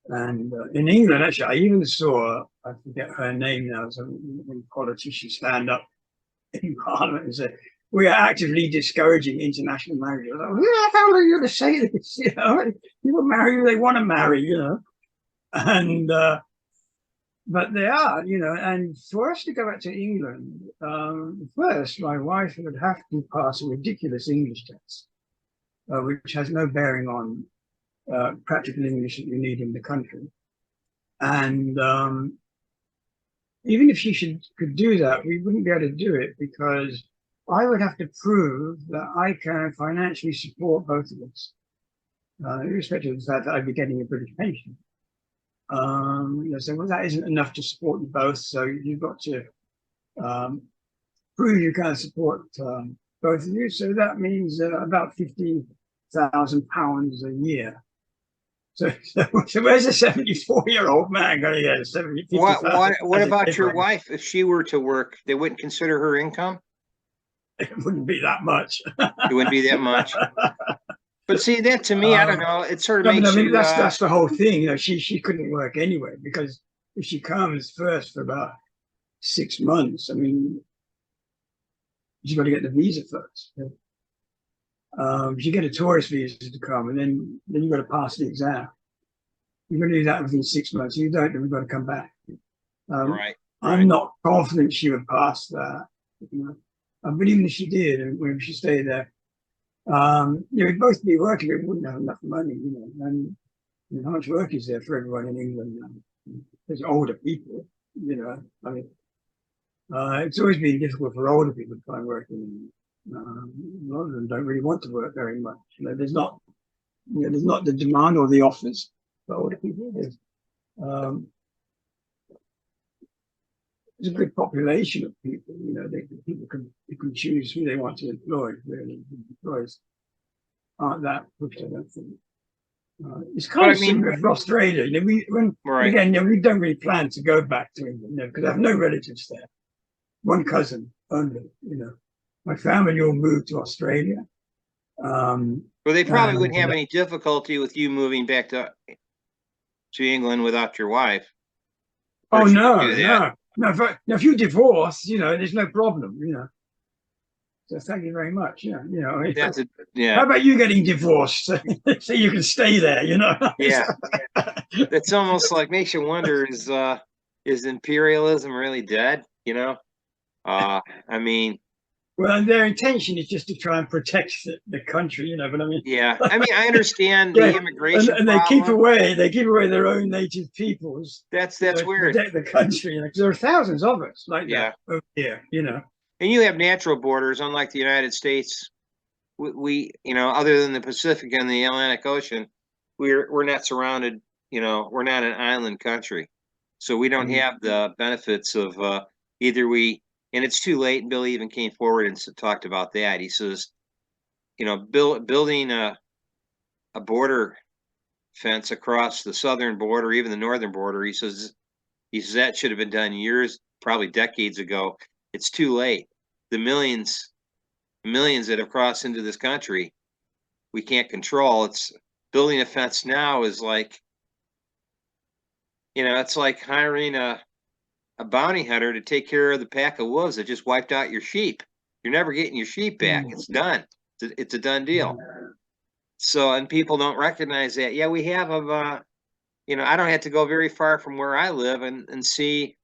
B: And in England, actually, I even saw, I forget her name now, some politicians stand up in Parliament and say, we are actively discouraging international marriage. I was like, who the hell are you to say this? You know, people marry who they want to marry, you know. And but they are, you know, and for us to go back to England, first, my wife would have to pass a ridiculous English test, which has no bearing on practical English that you need in the country. And even if she could do that, we wouldn't be able to do it because I would have to prove that I can financially support both of us, irrespective of the fact that I'd be getting a British pension. You know, so well, that isn't enough to support you both. So you've got to prove you can support both of you. So that means about £50,000 a year. So where's a 74-year-old man going to get a 70?
A: What about your wife? If she were to work, they wouldn't consider her income?
B: It wouldn't be that much.
A: It wouldn't be that much. But see, that to me, I don't know. It sort of makes
B: I mean,
A: you.
B: That's the whole thing. You know, she couldn't work anyway because if she comes first for about 6 months, I mean, she's got to get the visa first. You get a tourist visa to come, and then you've got to pass the exam. You've got to do that within 6 months. If you don't, then we've got to come back.
A: Right.
B: I'm not confident she would pass that. You know? But even if she did, and when she stayed there, you know, we'd both be working, but we wouldn't have enough money, you know. And how much work is there for everyone in England now? There's older people, you know. I mean, it's always been difficult for older people to find work. A lot of them don't really want to work very much. You know, there's not the demand or the offers for older people. There's a good population of people, you know, people can choose who they want to employ, really. Employees aren't that pushed, I don't think. It's kind of similar for Australia. You know, again, you know, we don't really plan to go back to England, you know, because I have no relatives there. One cousin only, you know. My family all moved to Australia.
A: Well, they probably wouldn't have any difficulty with you moving back to England without your wife.
B: Oh, no. If you divorce, you know, there's no problem, you know. So thank you very much. Yeah, you know,
A: That's
B: how
A: yeah,
B: about you getting divorced so you can stay there? You know.
A: yeah. It's almost like makes you wonder, is imperialism really dead? You know? I mean,
B: Well, and their intention is just to try and protect the country, you know. But I mean,
A: yeah. I mean, I understand
B: yeah,
A: the immigration
B: and
A: problem.
B: they keep away their own native peoples, you know,
A: That's
B: to
A: weird.
B: protect the country. You know, 'cause there are thousands of us like that
A: Yeah.
B: over here, you know.
A: And you have natural borders, unlike the United States. You know, other than the Pacific and the Atlantic Ocean, we're not surrounded. You know, we're not an island country, so we don't
B: Mm.
A: have the benefits of either we. And it's too late. And Billy even came forward and talked about that. He says, you know, building a border fence across the southern border, even the northern border. He says that should have been done years, probably decades ago. It's too late. The millions that have crossed into this country, we can't control. It's building a fence now is like, you know, it's like hiring a bounty hunter to take care of the pack of wolves that just wiped out your sheep. You're never getting your sheep back.
B: Mm.
A: It's done. It's a done deal. So, and people don't recognize that. Yeah, we have you know, I don't have to go very far from where I live and see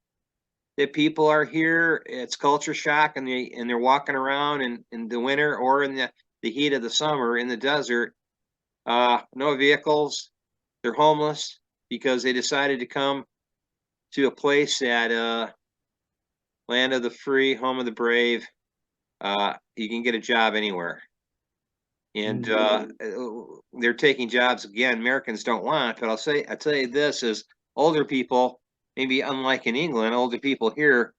A: that people are here. It's culture shock, and they're walking around in the winter or in the heat of the summer in the desert. No vehicles. They're homeless because they decided to come to a place that land of the free, home of the brave. You can get a job anywhere, and they're taking jobs again. Americans don't want, but I tell you this: is older people, maybe unlike in England, older people here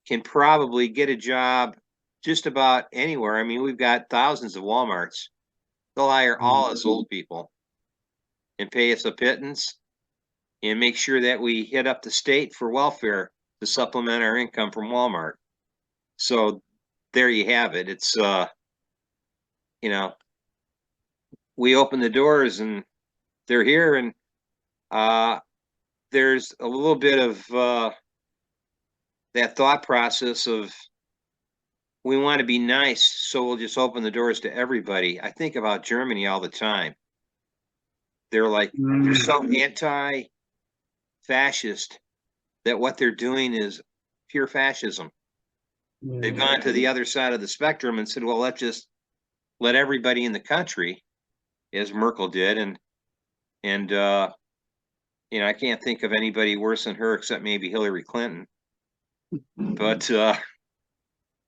A: can probably get a job just about anywhere. I mean, we've got thousands of Walmarts. They'll hire all us old people and pay us a pittance and make sure that we hit up the state for welfare to supplement our income from Walmart. So there you have it. It's you know, we open the doors and they're here, and uh there's a little bit of that thought process of we want to be nice, so we'll just open the doors to everybody. I think about Germany all the time. They're like they're
B: Mm.
A: so anti-fascist that what they're doing is pure fascism. They've
B: Yeah.
A: gone to the other side of the spectrum and said, well, let's just let everybody in the country, as Merkel did, and you know, I can't think of anybody worse than her except maybe Hillary Clinton. But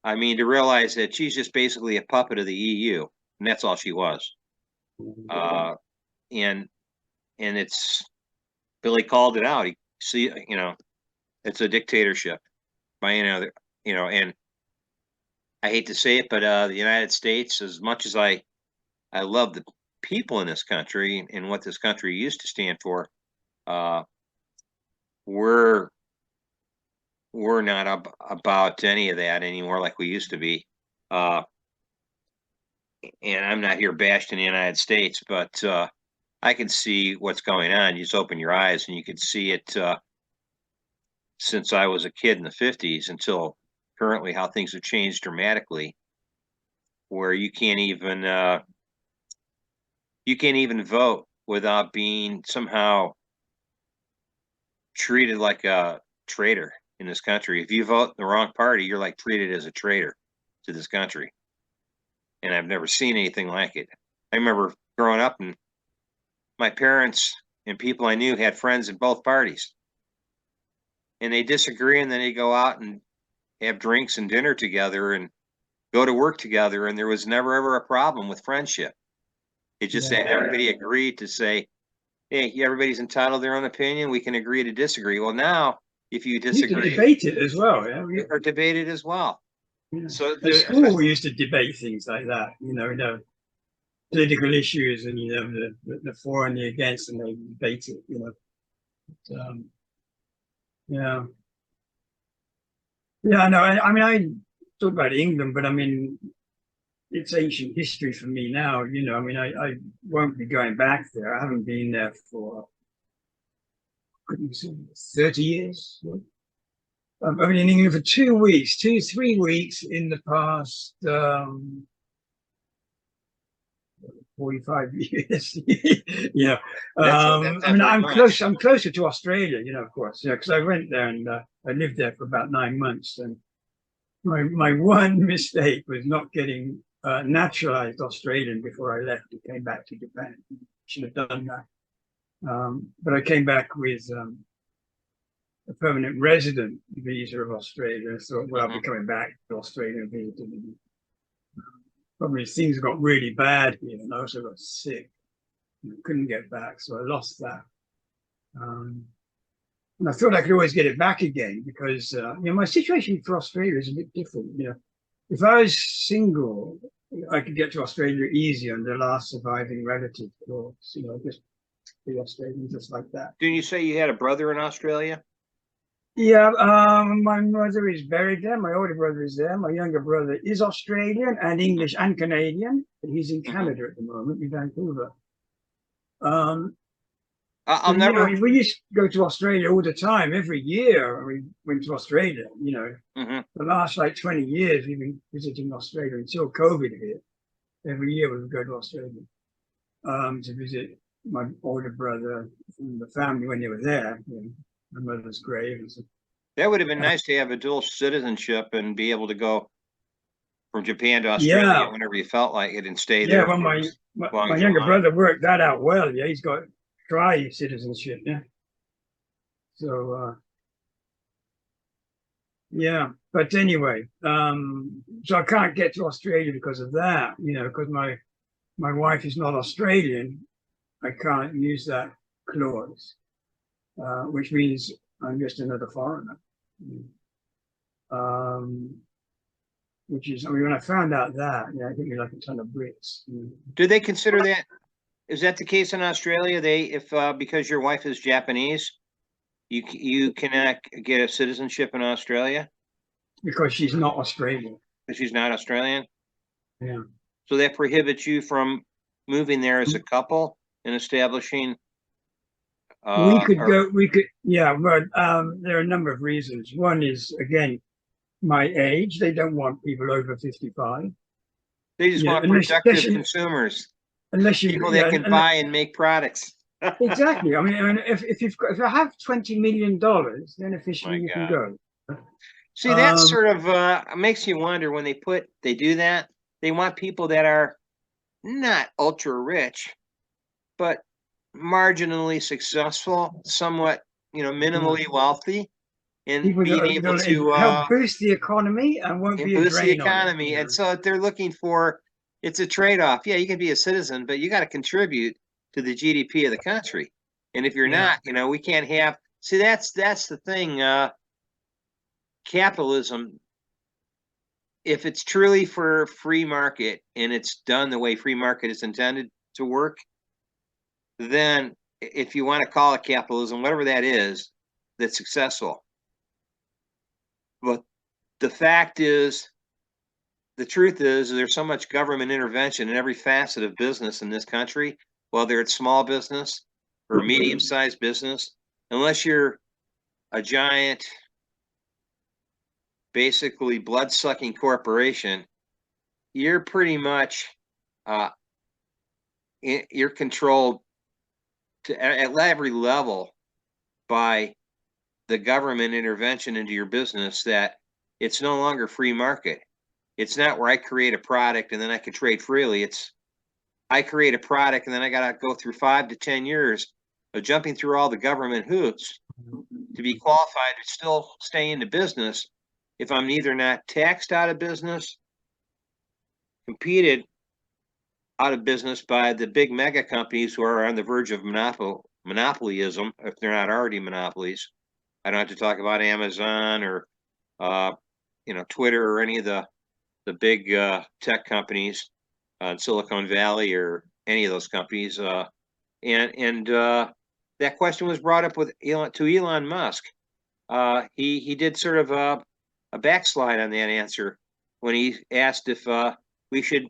A: I mean, to realize that she's just basically a puppet of the EU, and that's all she was. Uh, and it's Billy called it out. He see, you know, it's a dictatorship by any other, you know, and I hate to say it, but the United States, as much as I love the people in this country and what this country used to stand for, uh, we're we're not about any of that anymore like we used to be. Uh, and I'm not here bashing the United States, but I can see what's going on. You just open your eyes and you can see it since I was a kid in the 50s until currently how things have changed dramatically, where you can't even vote without being somehow treated like a traitor in this country. If you vote the wrong party, you're like treated as a traitor to this country. And I've never seen anything like it. I remember growing up and my parents and people I knew had friends in both parties. And they disagree and then they go out and have drinks and dinner together and go to work together, and there was never ever a problem with friendship. It just that everybody agreed to say, hey, everybody's entitled to their own opinion. We can agree to disagree. Well, now if you
B: You used to
A: disagree
B: debate it as well. Yeah.
A: or debate it as well.
B: Yeah.
A: So
B: At
A: there,
B: school, we used to debate things like that. You know, political issues, and you know, the for and the against, and they debate it. You know, but, yeah, yeah. I know. I mean, I talk about England, but I mean, it's ancient history for me now. You know, I mean, I won't be going back there. I haven't been there for 30 years. I've been in England for 2 weeks, 3 weeks in the past 45 years. Yeah.
A: That's
B: I
A: not
B: mean,
A: very much.
B: I'm closer to Australia, of course, yeah, because I went there and I lived there for about 9 months. And my one mistake was not getting naturalized Australian before I left and came back to Japan. Should have done that. But I came back with a permanent resident visa of Australia. So, well, I'll be coming back to Australia visa. Probably things got really bad here, and I also got sick. And I couldn't get back, so I lost that. And I thought I could always get it back again because my situation for Australia is a bit different. If I was single, I could get to Australia easy on the last surviving relative, or just the Australian, just like that.
A: Didn't you say you had a brother in Australia?
B: Yeah, my mother is buried there. My older brother is there. My younger brother is Australian and English and Canadian, but he's in Canada at the moment, in Vancouver.
A: I'll never.
B: We used to go to Australia all the time, every year. We went to Australia. The last 20 years we've been visiting Australia until COVID hit. Every year we would go to Australia to visit my older brother and the family when they were there. My mother's grave. And so,
A: That would have been nice to have a dual citizenship and be able to go from Japan to Australia whenever you felt like it and stay there.
B: Yeah, well, my younger brother worked that out well. Yeah, he's got tri-citizenship. Yeah. So, yeah. But anyway, so I can't get to Australia because of that. Because my wife is not Australian. I can't use that clause, which means I'm just another foreigner. Which is, when I found out that, I hit me like a ton of bricks.
A: Do they consider that? Is that the case in Australia? If because your wife is Japanese, you cannot get a citizenship in Australia
B: because she's not Australian.
A: Because she's not Australian.
B: Yeah.
A: So that prohibits you from moving there as a couple and establishing.
B: We could go. We could. Yeah. But there are a number of reasons. One is, again, my age. They don't want people over 55.
A: They just want productive consumers.
B: Unless you
A: people that can buy and make products.
B: Exactly. I mean, if I have $20 million, then officially you can go.
A: See, that sort of makes you wonder when they do that. They want people that are not ultra rich, but marginally successful, somewhat, minimally wealthy, and
B: people
A: being able to
B: help boost the economy and won't be
A: boost the economy. And so they're looking for. It's a trade-off. Yeah, you can be a citizen, but you got to contribute to the GDP of the country. And if you're not, we can't have. See, that's the thing. Capitalism, if it's truly for free market and it's done the way free market is intended to work, then if you want to call it capitalism, whatever that is, that's successful. But the fact is, the truth is, there's so much government intervention in every facet of business in this country, whether it's small business or medium-sized business, unless you're a giant, basically blood-sucking corporation, you're pretty much you're controlled at every level by the government intervention into your business. That it's no longer free market. It's not where I create a product and then I can trade freely. It's I create a product and then I got to go through 5 to 10 years of jumping through all the government hoops to be qualified to still stay into business. If I'm either not taxed out of business, competed out of business by the big mega companies who are on the verge of monopolyism, if they're not already monopolies. I don't have to talk about Amazon or Twitter or any of the big tech companies in Silicon Valley or any of those companies. And that question was brought up to Elon Musk. He did sort of a backslide on that answer when he asked if we should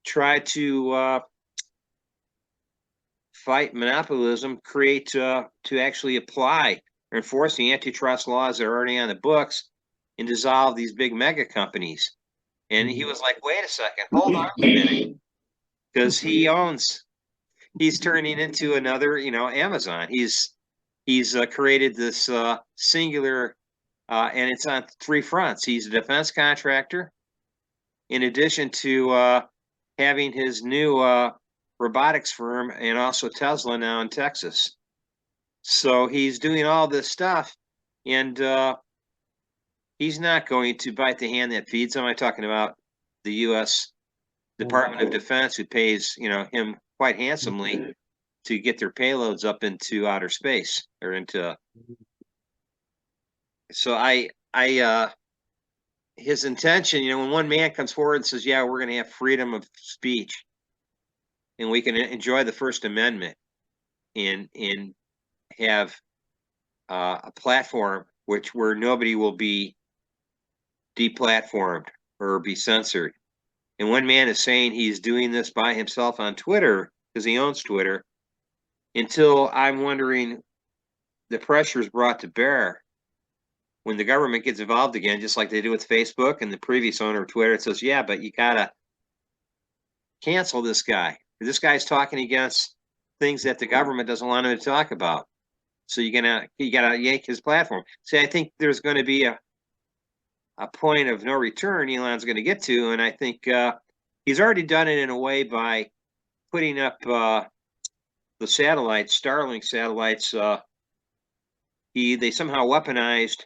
A: try to fight monopolism, create to actually apply or enforce the antitrust laws that are already on the books and dissolve these big mega companies. And he was like, wait a second, hold on a minute. Because he's turning into another, Amazon. He's created this singular, and it's on three fronts. He's a defense contractor, in addition to having his new robotics firm and also Tesla now in Texas. So he's doing all this stuff, and he's not going to bite the hand that feeds him. I'm talking about the U.S. Department of Defense, who pays, him quite handsomely to get their payloads up into outer space or into. So his intention, when one man comes forward and says, yeah, we're going to have freedom of speech and we can enjoy the First Amendment and have a platform where nobody will be deplatformed or be censored. And one man is saying he's doing this by himself on Twitter because he owns Twitter, until I'm wondering the pressure is brought to bear when the government gets involved again, just like they do with Facebook, and the previous owner of Twitter says, yeah, but you gotta cancel this guy. This guy's talking against things that the government doesn't want him to talk about. So you gotta yank his platform. See, I think there's going to be a point of no return Elon's going to get to, and I think he's already done it in a way by putting up the satellites, Starlink satellites. They somehow weaponized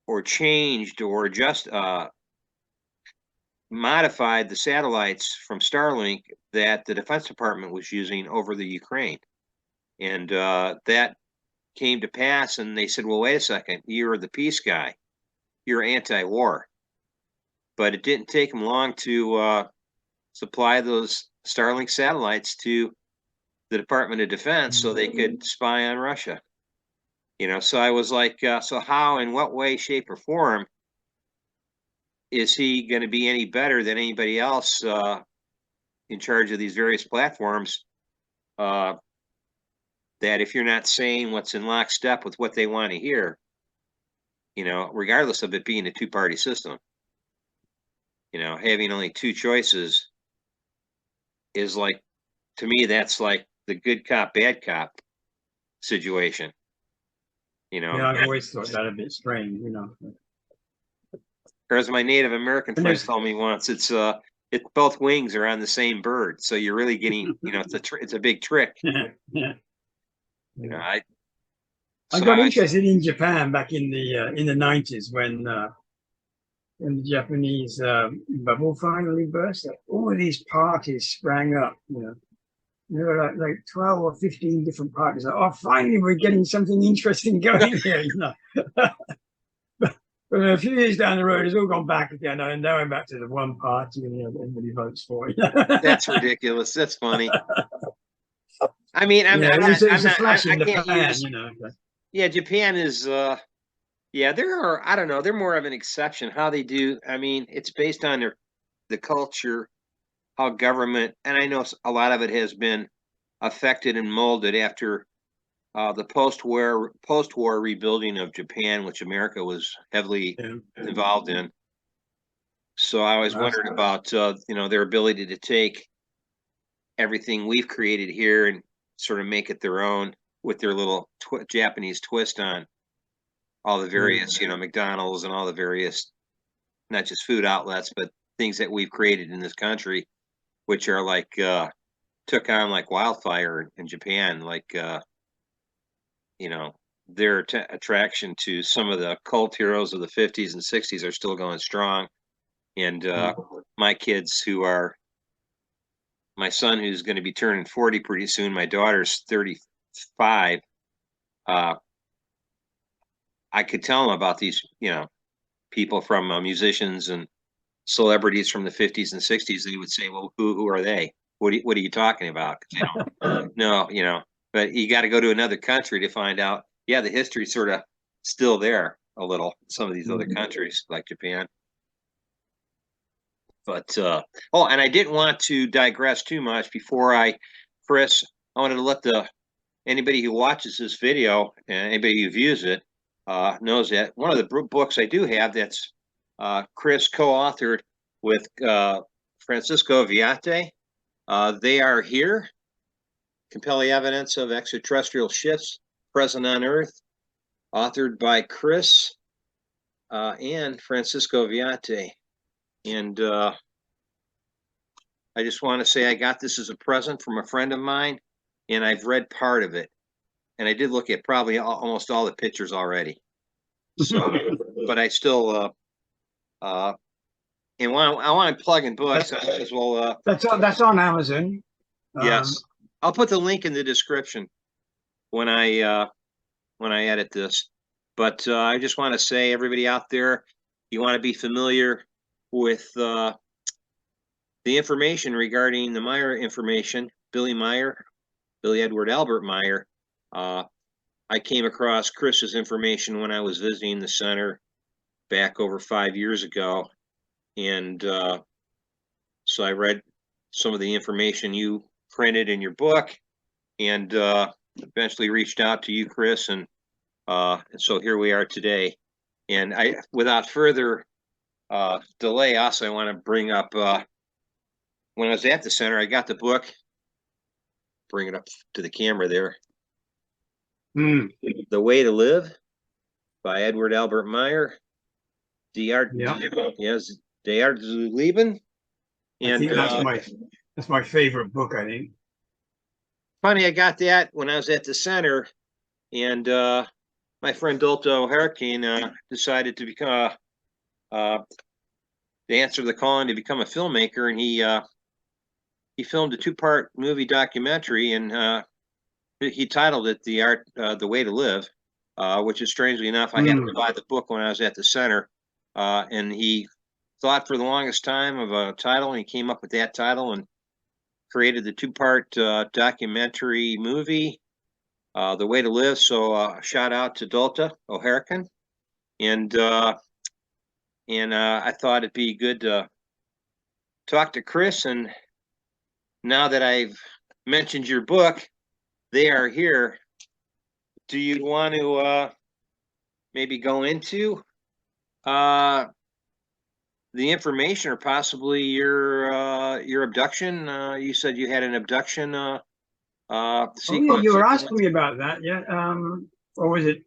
A: or changed or just modified the satellites from Starlink that the Defense Department was using over the Ukraine, and that came to pass. And they said, well, wait a second, you're the peace guy, you're anti-war. But it didn't take them long to supply those Starlink satellites to the Department of Defense so they could spy on Russia. So I was like, so how, in what way, shape, or form is he going to be any better than anybody else in charge of these various platforms? That if you're not saying what's in lockstep with what they want to hear, regardless of it being a two-party system, having only two choices is like, to me, that's like the good cop, bad cop situation.
B: Yeah, I've always thought that a bit strange,
A: Or as my Native American friend told me once, it's both wings are on the same bird, so you're really getting, it's a big trick.
B: Yeah.
A: I
B: got interested in Japan back in the 90s when the Japanese bubble finally burst. All of these parties sprang up, There were like 12 or 15 different parties. Like, oh, finally, we're getting something interesting going here, But a few years down the road, it's all gone back again. And now I'm back to the one party, and everybody votes for it.
A: That's ridiculous. That's funny. I mean,
B: it's a flash in the pan,
A: Yeah, Japan is. There are. I don't know. They're more of an exception. How they do. I mean, it's based on the culture, how government, and I know a lot of it has been affected and molded after the post-war rebuilding of Japan, which America was heavily involved in. So I always wondered about their ability to take everything we've created here and sort of make it their own with their little Japanese twist on all the various McDonald's and all the various, not just food outlets, but things that we've created in this country, which are like took on like wildfire in Japan, like their attraction to some of the cult heroes of the 50s and 60s are still going strong. And my kids my son, who's going to be turning 40 pretty soon, my daughter's 35, I could tell them about these, people from musicians and celebrities from the 50s and 60s. They would say, well, who are they? What are you talking about? They don't know, but you got to go to another country to find out. Yeah, the history's sort of still there a little. Some of these other countries like Japan. But and I didn't want to digress too much before Chris, I wanted to let anybody who watches this video and anybody who views it knows that. One of the books I do have that's Chris co-authored with Francisco Villate. They Are Here, Compelling Evidence of Extraterrestrial Shifts Present on Earth, authored by Chris and Francisco Villate. And I just want to say I got this as a present from a friend of mine, and I've read part of it. And I did look at probably almost all the pictures already. So, but I still, and I want to plug in books as well.
B: That's on Amazon.
A: Yes, I'll put the link in the description when I edit this. But I just want to say, everybody out there, you want to be familiar with the information regarding the Meier information, Billy Edward Albert Meier. I came across Chris's information when I was visiting the center back over 5 years ago. And so I read some of the information you printed in your book, and eventually reached out to you, Chris, and so here we are today. And without further delay, also I want to bring up when I was at the center, I got the book. Bring it up to the camera there. The Way to Live by Edward Albert Meier. Yes, Die Art zu Leben. And
B: that's my favorite book, I think.
A: Funny, I got that when I was at the center, and my friend Dolto Hurricane decided to become to answer the calling to become a filmmaker, and he filmed a 2-part movie documentary, and he titled it The Way to Live, which is, strangely enough, I had to buy the book when I was at the center, and he thought for the longest time of a title, and he came up with that title and created the 2-part documentary movie, The Way to Live. So shout out to Dolta O'Harakan, and I thought it'd be good to talk to Chris. And now that I've mentioned your book, They Are Here, do you want to maybe go into the information, or possibly your abduction? You said you had an abduction sequence.
B: You were asking me about that, yeah. Or was it?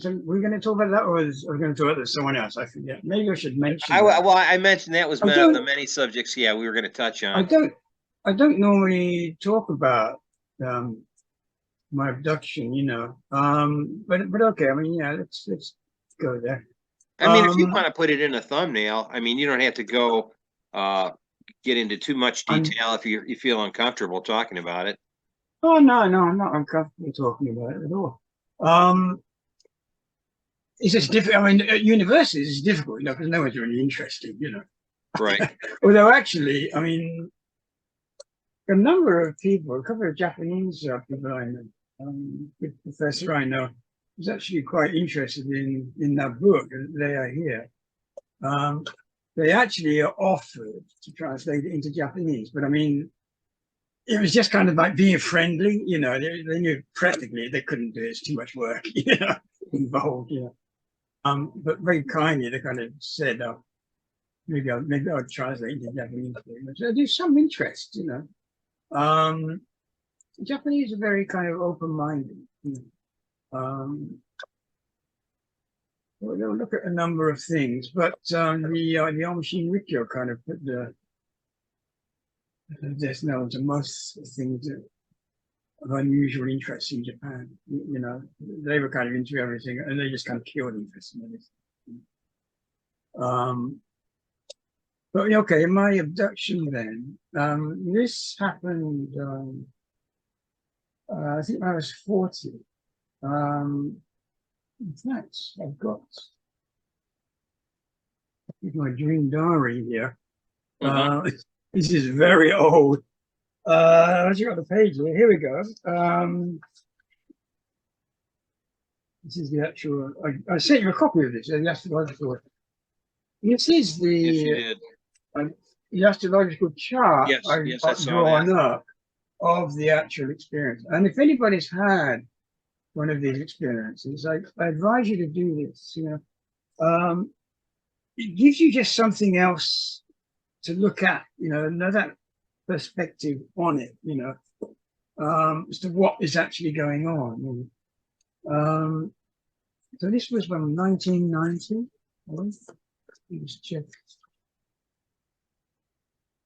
B: Were we going to talk about that, or was we going to talk about someone else? I forget. Maybe I should mention.
A: Well, I mentioned that was one of the many subjects. Yeah, we were going to touch on.
B: I don't normally talk about my abduction, you know. But okay. I mean, yeah, let's go there.
A: I mean, if you want to put it in a thumbnail, I mean, you don't have to go get into too much detail if you feel uncomfortable talking about it.
B: Oh no, I'm not uncomfortable talking about it at all. It's just difficult. I mean, at universities it's difficult, you know, because no one's really interested, you know.
A: Right.
B: Although actually, I mean, a number of people, a couple of Japanese people I know, the professor I know, was actually quite interested in that book. They Are Here. They actually offered to translate it into Japanese, but I mean, it was just kind of like being friendly, you know. They knew practically they couldn't do it; it's too much work, you know, involved, you know. But very kindly, they kind of said, maybe I'll translate into Japanese. So there's some interest, you know. Japanese are very kind of open-minded. You know. They'll look at a number of things, but the Omishin Rikyo kind of put the death knell to most things that of unusual interest in Japan. You know, they were kind of into everything, and they just kind of killed interest in everything. But okay, my abduction then. This happened. I think when I was 40. In fact, I've got my dream diary here. This is very old. I've got the page here. Here we go. This is the actual. I sent you a copy of this. The astrological. This is the astrological chart I've drawn up of the actual experience. And if anybody's had one of these experiences, I advise you to do this. It gives you just something else to look at, another perspective on it, as to what is actually going on. So this was from 1990. Let's check.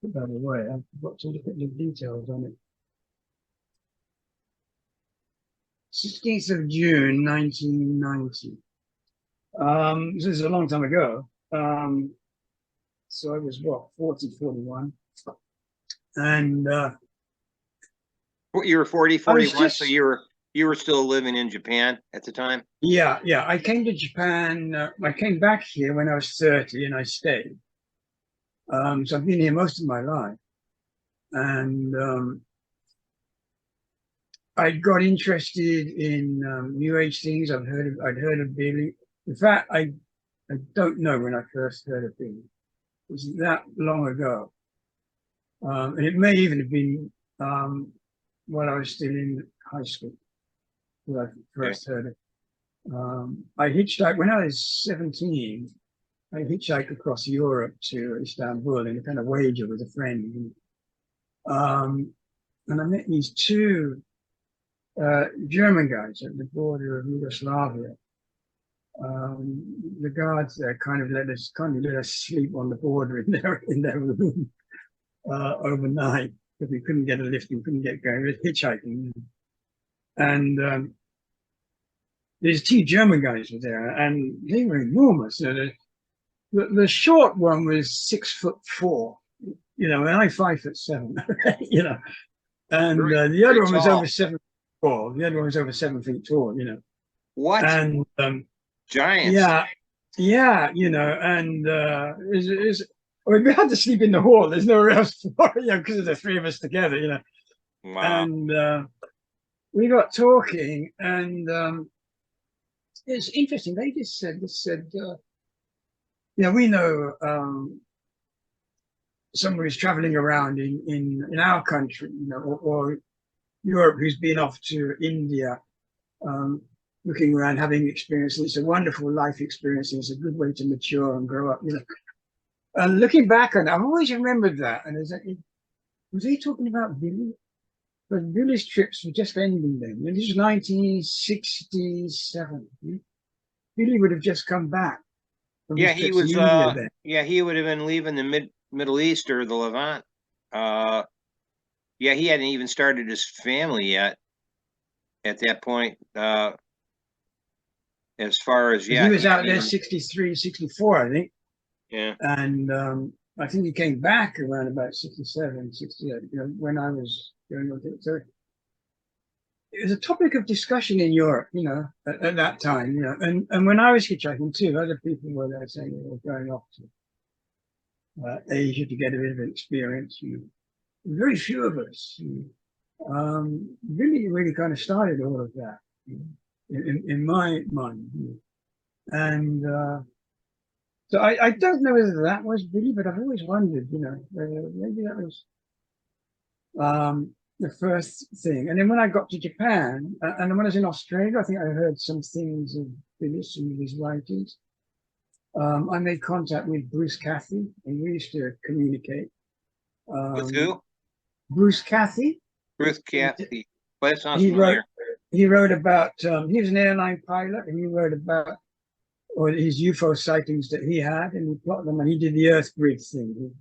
B: Put that away. I forgot to look at the details on it. 16th of June, 1990. This is a long time ago. So I was what, 40, 41. And
A: You were 40, 41,
B: just,
A: so you were still living in Japan at the time?
B: Yeah. I came to Japan. I came back here when I was 30 and I stayed. So I've been here most of my life. And I got interested in New Age things. I'd heard of Billy. In fact, I don't know when I first heard of Billy. It was that long ago. And it may even have been while I was still in high school when I first heard it. I hitchhiked when I was 17. I hitchhiked across Europe to Istanbul in a kind of wager with a friend. And I met these two German guys at the border of Yugoslavia. The guards there kind of let us sleep on the border in their room overnight because we couldn't get a lift, we couldn't get going. We were hitchhiking, and these two German guys were there, and they were enormous. The short one was 6'4", and I'm 5'7", and the other one was over 7 feet tall. The other one was over 7 feet tall,
A: What?
B: And
A: giants.
B: Yeah, and we had to sleep in the hall. There's nowhere else for because of the three of us together,
A: Wow.
B: And we got talking, and it's interesting. They just said, we know someone who's traveling around in our country, or Europe, who's been off to India, looking around, having experiences. It's a wonderful life experience. It's a good way to mature and grow up, And looking back on it, I've always remembered that. And was he talking about Billy? But Billy's trips were just ending then. And this was 1967. Billy would have just come back.
A: Yeah, he was.
B: Then.
A: Yeah, he would have been leaving the Middle East or the Levant. Yeah, he hadn't even started his family yet at that point. As far as,
B: he was out there 63, 64, I think.
A: Yeah.
B: And I think he came back around about 67, 68, when I was going with it. So it was a topic of discussion in Europe, at that time, and when I was hitchhiking too, other people were there saying they were going off to Asia to get a bit of an experience. Very few of us really kind of started all of that in my mind. And so I don't know whether that was Billy, but I've always wondered, maybe that was the first thing. And then when I got to Japan, and when I was in Australia, I think I heard some things of Billy, some of his writings. I made contact with Bruce Cathy, and we used to communicate.
A: With who?
B: Bruce Cathy.
A: Bruce Cathy. Well, that sounds familiar.
B: He wrote about, he was an airline pilot, and he wrote about his UFO sightings that he had, and he plotted them, and he did the Earth grid thing.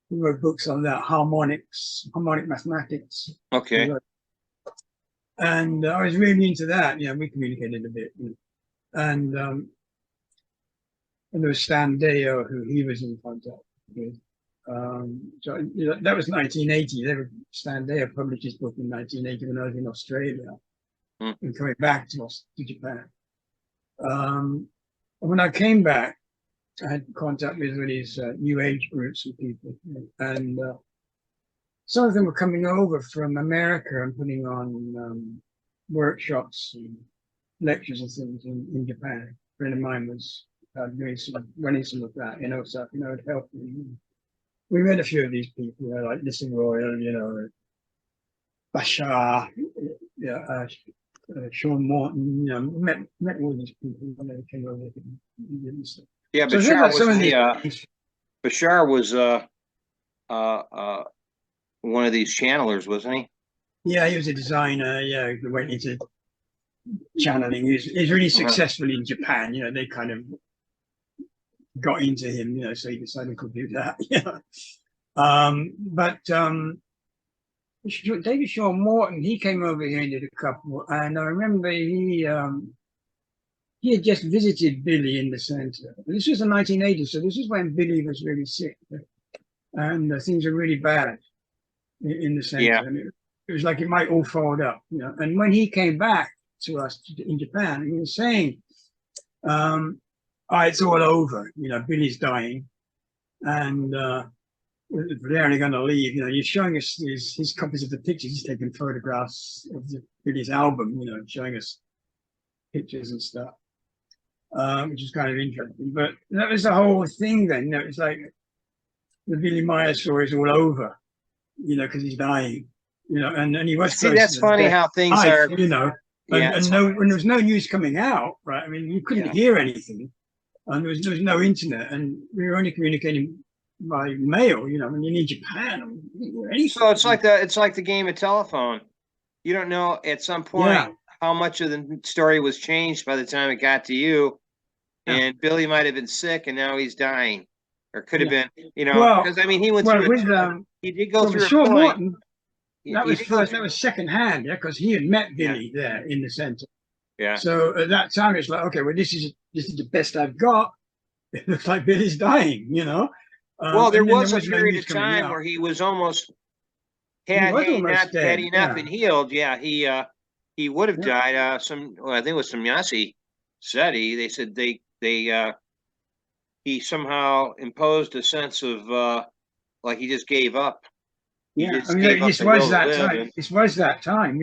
B: He wrote books on that, harmonic mathematics.
A: Okay.
B: And I was really into that. We communicated a bit. And there was Stan Deo, who he was in contact with. So that was 1980. Stan Deo published his book in 1980 when I was in Australia and coming back to Japan. And when I came back, I had contact with these New Age groups and people, and some of them were coming over from America and putting on workshops and lectures and things in Japan. A friend of mine was running some of that in Osaka. It helped me. We met a few of these people, like Listen Royal, Bashar, Sean Morton, met all these people when they came over.
A: Yeah,
B: So there's like some of
A: Bashar was one of these channelers, wasn't he?
B: Yeah, he was a designer. Yeah, he went into channeling. He's really successful in Japan. They kind of got into him. So he decided to do that. But David Shaw Morton, he came over here and did a couple, and I remember he had just visited Billy in the center. This was the 1980s, so this is when Billy was really sick, and things were really bad in the center.
A: Yeah.
B: And it was like it might all fold up, And when he came back to us in Japan, he was saying, it's all over. Billy's dying, and they're only going to leave. You're showing us his copies of the pictures. He's taking photographs of Billy's album, showing us pictures and stuff, which is kind of interesting. But that was the whole thing then. It's like the Billy Meier story is all over, because he's dying, and he was.
A: See, that's funny how things are,
B: and when there was no news coming out, right? I mean, you couldn't hear anything, and there was no internet, and we were only communicating by mail, when you're in Japan.
A: So it's like the game of telephone. You don't know at some point how much of the story was changed by the time it got to you. And Billy might have been sick, and now he's dying, or could have been, because I mean, he went through. He did go through a point.
B: Morton, that was second hand, because he had met Billy there in the center.
A: Yeah.
B: So at that time, it's like, okay, well, this is the best I've got. It looks like Billy's dying,
A: Well, there was a period of time where he was almost had he not had enough and healed. Yeah, he would have died. I think it was Samyasi said they said he somehow imposed a sense of like he just gave up.
B: This was that time,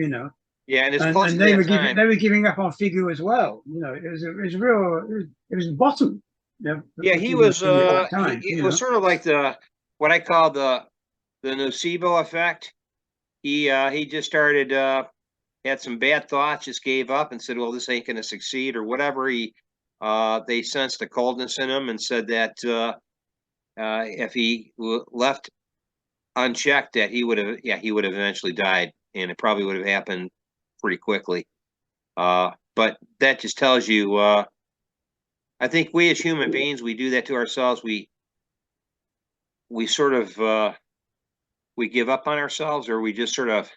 A: Yeah, and
B: and they were giving up on Figu as well. It was bottom.
A: Yeah, he was. It was sort of like what I call the nocebo effect. He just started had some bad thoughts, just gave up and said, "Well, this ain't going to succeed," or whatever. They sensed a coldness in him and said that if he left unchecked, that he would have eventually died, and it probably would have happened pretty quickly. But that just tells you. I think we as human beings, we do that to ourselves. We sort of we give up on ourselves, or we just sort of,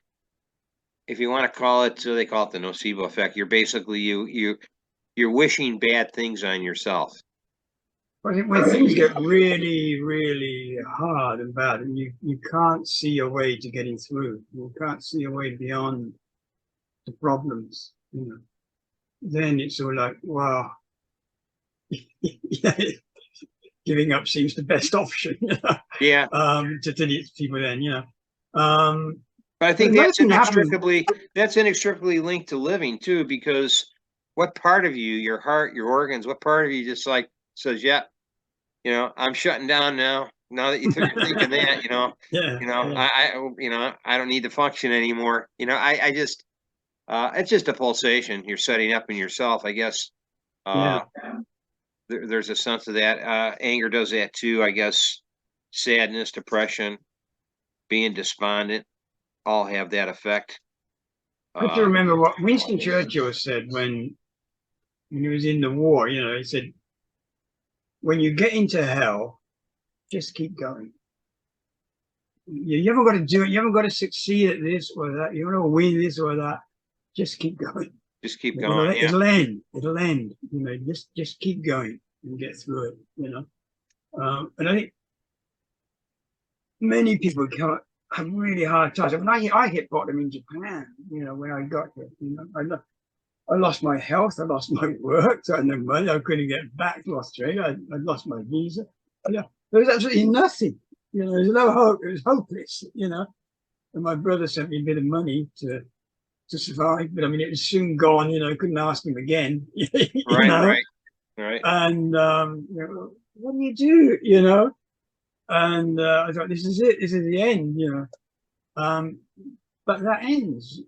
A: if you want to call it, they call it the nocebo effect. You're basically you're wishing bad things on yourself.
B: When things get really, really hard and bad, and you can't see a way to getting through, you can't see a way beyond the problems, then it's all like, wow. Giving up seems the best option.
A: Yeah.
B: To these people, then
A: but I think that's inextricably linked to living too, because what part of you, your heart, your organs, what part of you just like says, yeah, I'm shutting down now. Now that you're thinking that, I don't need to function anymore. I just it's just a pulsation you're setting up in yourself, I guess. There's a sense of that. Anger does that too, I guess. Sadness, depression, being despondent, all have that effect.
B: I have to remember what Winston Churchill said when he was in the war. He said, "When you get into hell, just keep going. You haven't got to do it. You haven't got to succeed at this or that. You haven't got to win this or that. Just keep going.
A: Just keep going.
B: It'll end. It'll end. Just keep going and get through it. And I think many people have really hard times. I mean, I hit bottom in Japan. When I got here, I lost my health. I lost my work. So I had no money. I couldn't get back to Australia. I lost my visa. There was absolutely nothing. There was no hope. It was hopeless. And my brother sent me a bit of money to survive, but I mean, it was soon gone. I couldn't ask him again. Right. And what do you do? And I thought, this is it. This is the end. But that ends.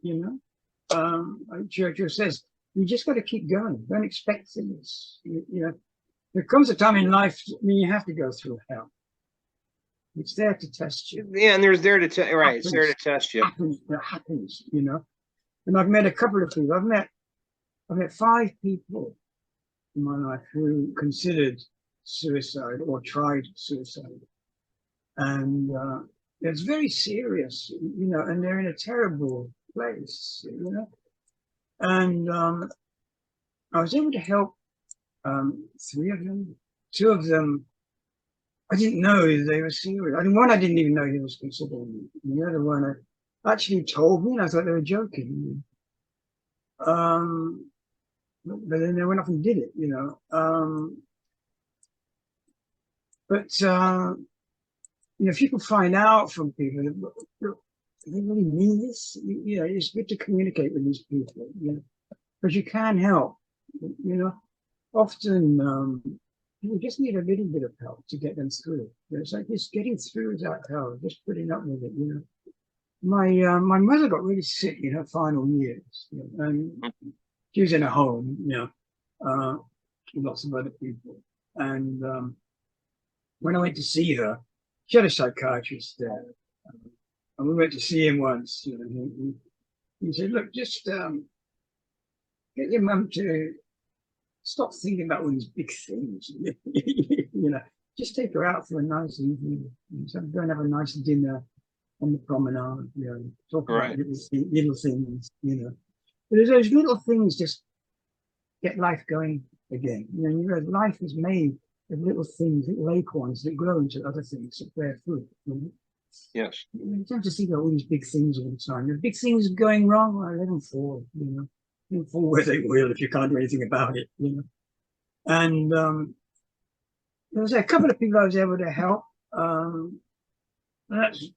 B: Churchill says, you just got to keep going. Don't expect things. You know, there comes a time in life when you have to go through hell. It's there to test you.
A: Yeah, and there's there to test. Right, it's there to test you.
B: It happens, you know. And I've met a couple of people. I've met 5 people in my life who considered suicide or tried suicide, and it's very serious, you know. And they're in a terrible place, you know. And I was able to help 3 of them. 2 of them, I didn't know they were serious. I mean, one I didn't even know he was considering it. And the other one actually told me, and I thought they were joking. But then they went off and did it, you know. But you know, if you can find out from people, do they really mean this? You know, it's good to communicate with these people, you know, because you can help. You know, often you just need a little bit of help to get them through. You know, it's like just getting through that hell, just putting up with it. You know, my mother got really sick in her final years, you know, and she was in a home, you know, with lots of other people. And when I went to see her, she had a psychiatrist there, and we went to see him once. You know, he said, "Look, just get your mum to stop thinking about all these big things. You know, just take her out for a nice evening. So go and have a nice dinner on the promenade. You know, talk about little things. You know, but those little things just get life going again. You know, life is made of little things, little acorns that grow into other things that bear fruit. You know?
A: Yes.
B: You don't just think about all these big things all the time. The big things going wrong, well, let them fall. You know, let them fall where they will if you can't do anything about it. You know, and there was a couple of people I was able to help.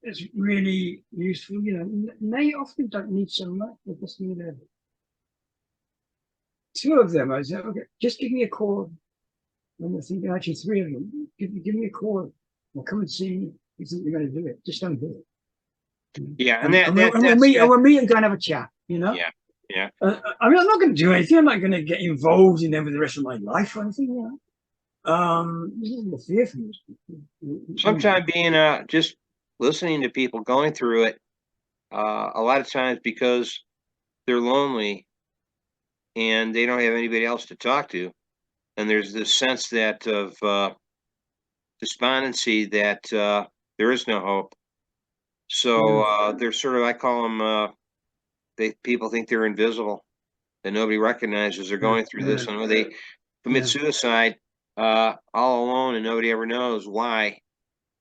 B: It's really useful. You know, they often don't need so much. They just need 2 of them. I said, okay, just give me a call. When you're thinking, actually 3 of them, give me a call. Well, come and see me. You think you're going to do it? Just don't do it.
A: Yeah,
B: and we'll meet and go and have a chat. You know.
A: Yeah, yeah.
B: I mean, I'm not going to do anything. I'm not going to get involved in them for the rest of my life or anything. You know. This isn't the fear from these people.
A: Sometimes being just listening to people going through it, a lot of times because they're lonely and they don't have anybody else to talk to, and there's this sense that of despondency that there is no hope. So they're sort of, I call them, people think they're invisible, that nobody recognizes they're going through this, and when they commit suicide all alone and nobody ever knows why.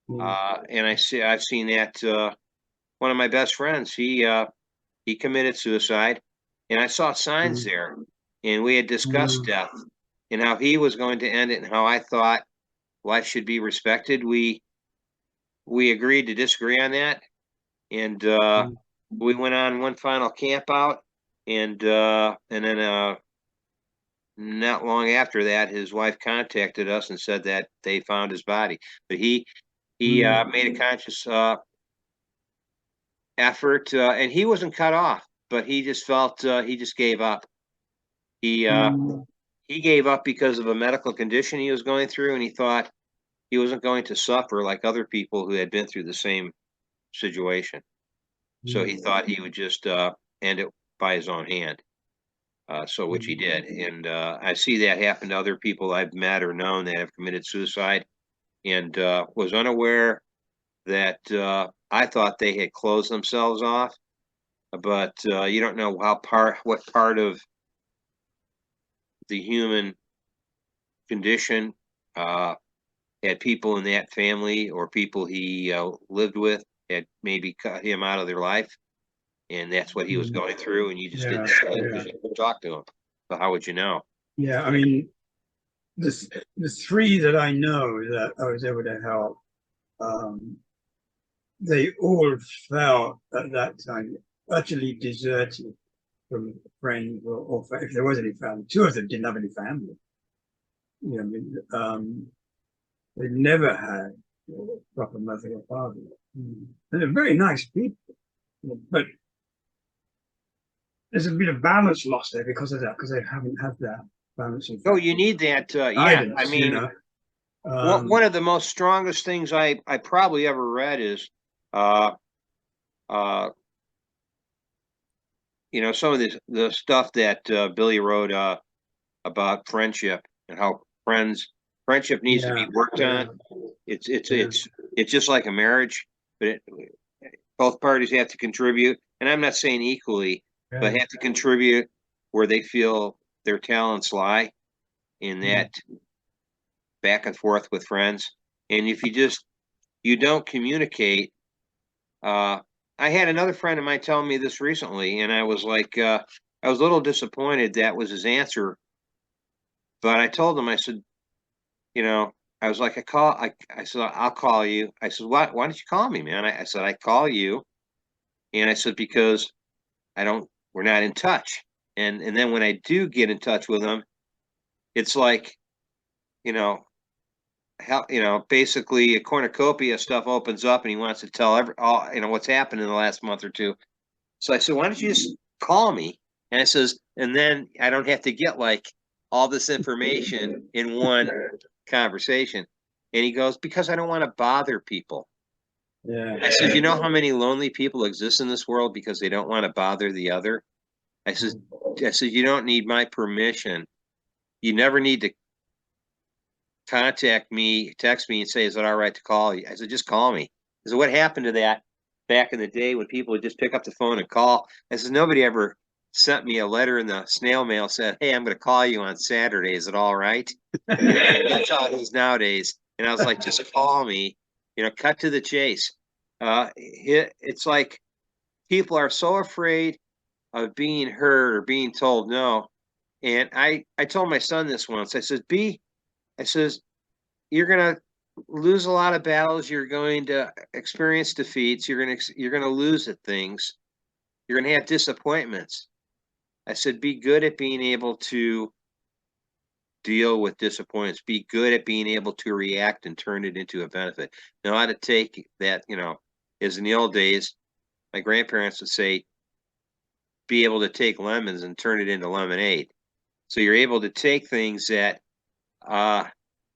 A: And I've seen that one of my best friends, he committed suicide, and I saw signs there, and we had discussed death and how he was going to end it and how I thought life should be respected. We agreed to disagree on that, and we went on one final camp out, and then not long after that, his wife contacted us and said that they found his body, but he made a conscious effort, and he wasn't cut off, but he just felt he just gave up. He gave up because of a medical condition he was going through, and he thought he wasn't going to suffer like other people who had been through the same situation. So he thought he would just end it by his own hand. So which he did, and I see that happen to other people I've met or known that have committed suicide, and was unaware that I thought they had closed themselves off, but you don't know what part of the human condition had people in that family or people he lived with had maybe cut him out of their life, and that's what he was going through, and you just didn't talk to him. So how would you know?
B: Yeah, I mean, the 3 that I know that I was able to help, they all felt at that time utterly deserted from friends or if there was any family. 2 of them didn't have any family. You know, they never had a proper mother or father. And they're very nice people, but there's a bit of balance lost there because of that, because they haven't had that balancing
A: Oh,
B: factor.
A: you need that. Yeah,
B: Guidance,
A: I mean, one of the most strongest things I probably ever read is, uh, uh, some of the stuff that Billy wrote about friendship and how friendship needs to be
B: yeah,
A: worked
B: yeah,
A: on. It's just like a marriage, but both parties have to contribute, and I'm not saying equally, but
B: yeah.
A: have to contribute where they feel their talents lie in that back and forth with friends. And if you don't communicate, I had another friend of mine telling me this recently, and I was like, I was a little disappointed that was his answer. But I told him, I said, you know, I was like, I said, I'll call you. I said, why don't you call me, man? I said, I call you. And I said, because we're not in touch. And then when I do get in touch with him, it's like, you know, basically a cornucopia of stuff opens up and he wants to tell what's happened in the last month or two. So I said, why don't you just call me? And I says, and then I don't have to get like all this information in one conversation. And he goes, because I don't want to bother people.
B: Yeah.
A: I said, you know how many lonely people exist in this world because they don't want to bother the other? I said, you don't need my permission. You never need to contact me, text me and say, is it all right to call you? I said, just call me. I said, what happened to that back in the day when people would just pick up the phone and call? I said, nobody ever sent me a letter in the snail mail said, hey, I'm going to call you on Saturday. Is it all right? That's how it is nowadays. And I was like, just call me, cut to the chase. It's like people are so afraid of being heard or being told no. And I told my son this once. I said, I says, you're going to lose a lot of battles. You're going to experience defeats. You're going to lose at things. You're going to have disappointments. I said, be good at being able to deal with disappointments. Be good at being able to react and turn it into a benefit. Know how to take that, as in the old days, my grandparents would say, be able to take lemons and turn it into lemonade. So you're able to take things that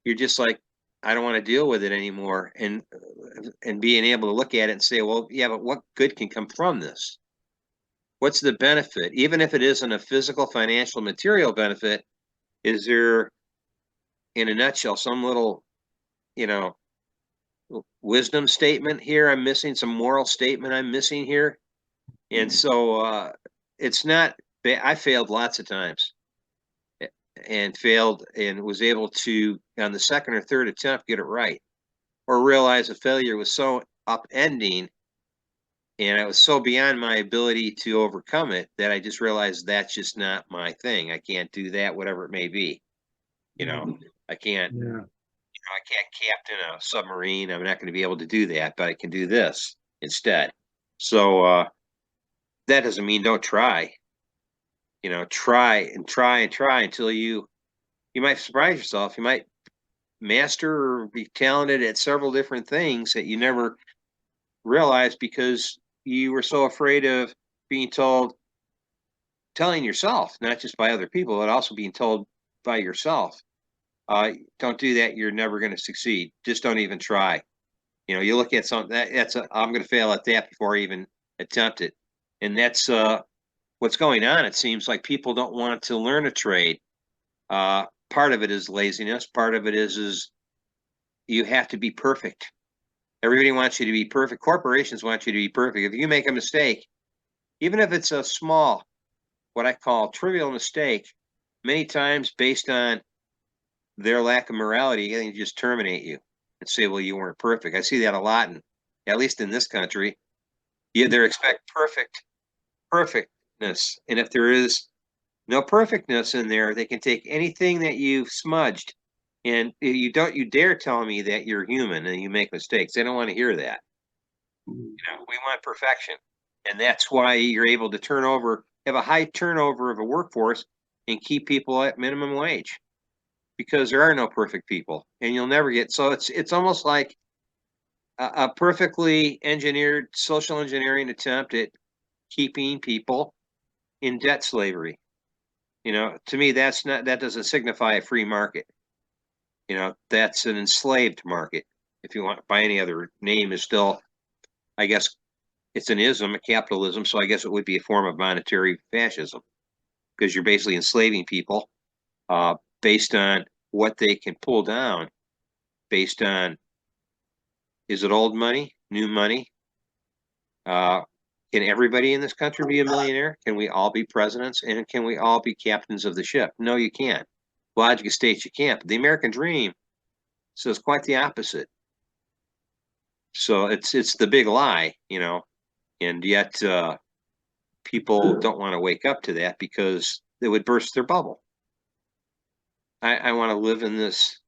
A: you're just like, I don't want to deal with it anymore, and being able to look at it and say, well, yeah, but what good can come from this? What's the benefit? Even if it isn't a physical, financial, material benefit, is there, in a nutshell, some little, you know, wisdom statement here I'm missing, some moral statement I'm missing here? And so it's not, I failed lots of times and failed and was able to, on the second or third attempt, get it right, or realize a failure was so upending and it was so beyond my ability to overcome it that I just realized that's just not my thing. I can't do that, whatever it may be. I can't,
B: Yeah.
A: I can't captain a submarine. I'm not going to be able to do that, but I can do this instead. So that doesn't mean don't try. Try and try and try until you might surprise yourself. You might master or be talented at several different things that you never realized because you were so afraid of being telling yourself, not just by other people, but also being told by yourself. Don't do that. You're never going to succeed. Just don't even try. You look at something I'm going to fail at that before I even attempt it. And that's what's going on. It seems like people don't want to learn a trade. Part of it is laziness. Part of it is you have to be perfect. Everybody wants you to be perfect. Corporations want you to be perfect. If you make a mistake, even if it's a small, what I call trivial mistake, many times based on their lack of morality, they just terminate you and say, well, you weren't perfect. I see that a lot, at least in this country. They expect perfectness. And if there is no perfectness in there, they can take anything that you've smudged. And you dare tell me that you're human and you make mistakes. They don't want to hear that. We want perfection. And that's why you're able to have a high turnover of a workforce and keep people at minimum wage, because there are no perfect people and you'll never get. So it's almost like a perfectly engineered social engineering attempt at keeping people in debt slavery. You know, to me, that doesn't signify a free market. You know, that's an enslaved market. If you want by any other name, is still, I guess, it's an ism, a capitalism. So I guess it would be a form of monetary fascism, because you're basically enslaving people based on what they can pull down, based on, is it old money, new money? Can everybody in this country be a millionaire? Can we all be presidents? And can we all be captains of the ship? No, you can't. Logic states you can't. But the American dream says quite the opposite. So it's the big lie, you know, and yet people don't want to wake up to that because they would burst their bubble. I want to live in this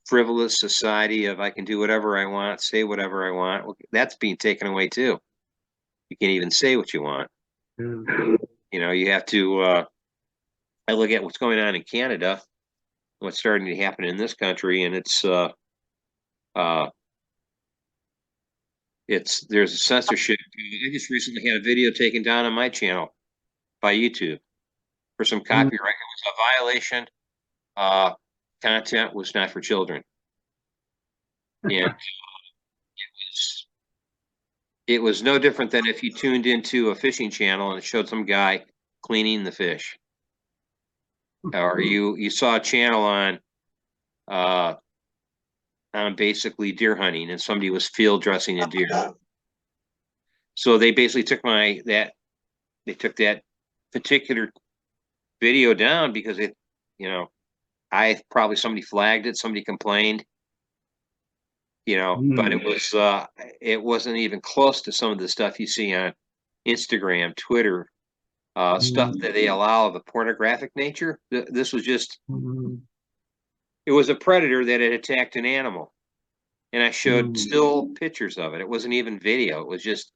A: frivolous society of I can do whatever I want, say whatever I want. Well, that's being taken away too. You can't even say what you want. You know, you have to, I look at what's going on in Canada, what's starting to happen in this country, and there's a censorship. I just recently had a video taken down on my channel by YouTube for some copyright. It was a violation. Content was not for children. And it was no different than if you tuned into a fishing channel and it showed some guy cleaning the fish. Or you saw a channel on basically deer hunting and somebody was field dressing a deer. So they basically took they took that particular video down because it, you know, somebody flagged it, somebody complained, you know, but it wasn't even close to some of the stuff you see on Instagram, Twitter, stuff that they allow of a pornographic nature. This was just, it was a predator that had attacked an animal. And I showed still pictures of it. It wasn't even video. It was just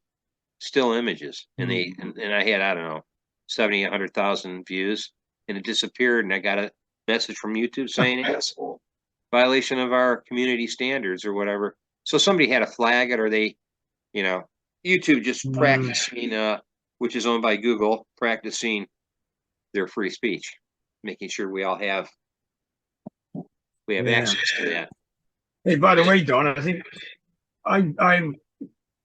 A: still images. And and I had, I don't know, 70, 100,000 views, and it disappeared. And I got a message from YouTube saying it's violation of our community standards or whatever. So somebody had to flag it, or they, you know, YouTube just practicing, which is owned by Google, practicing their free speech, making sure we all have access to that.
B: Hey, by the way, Don, I think I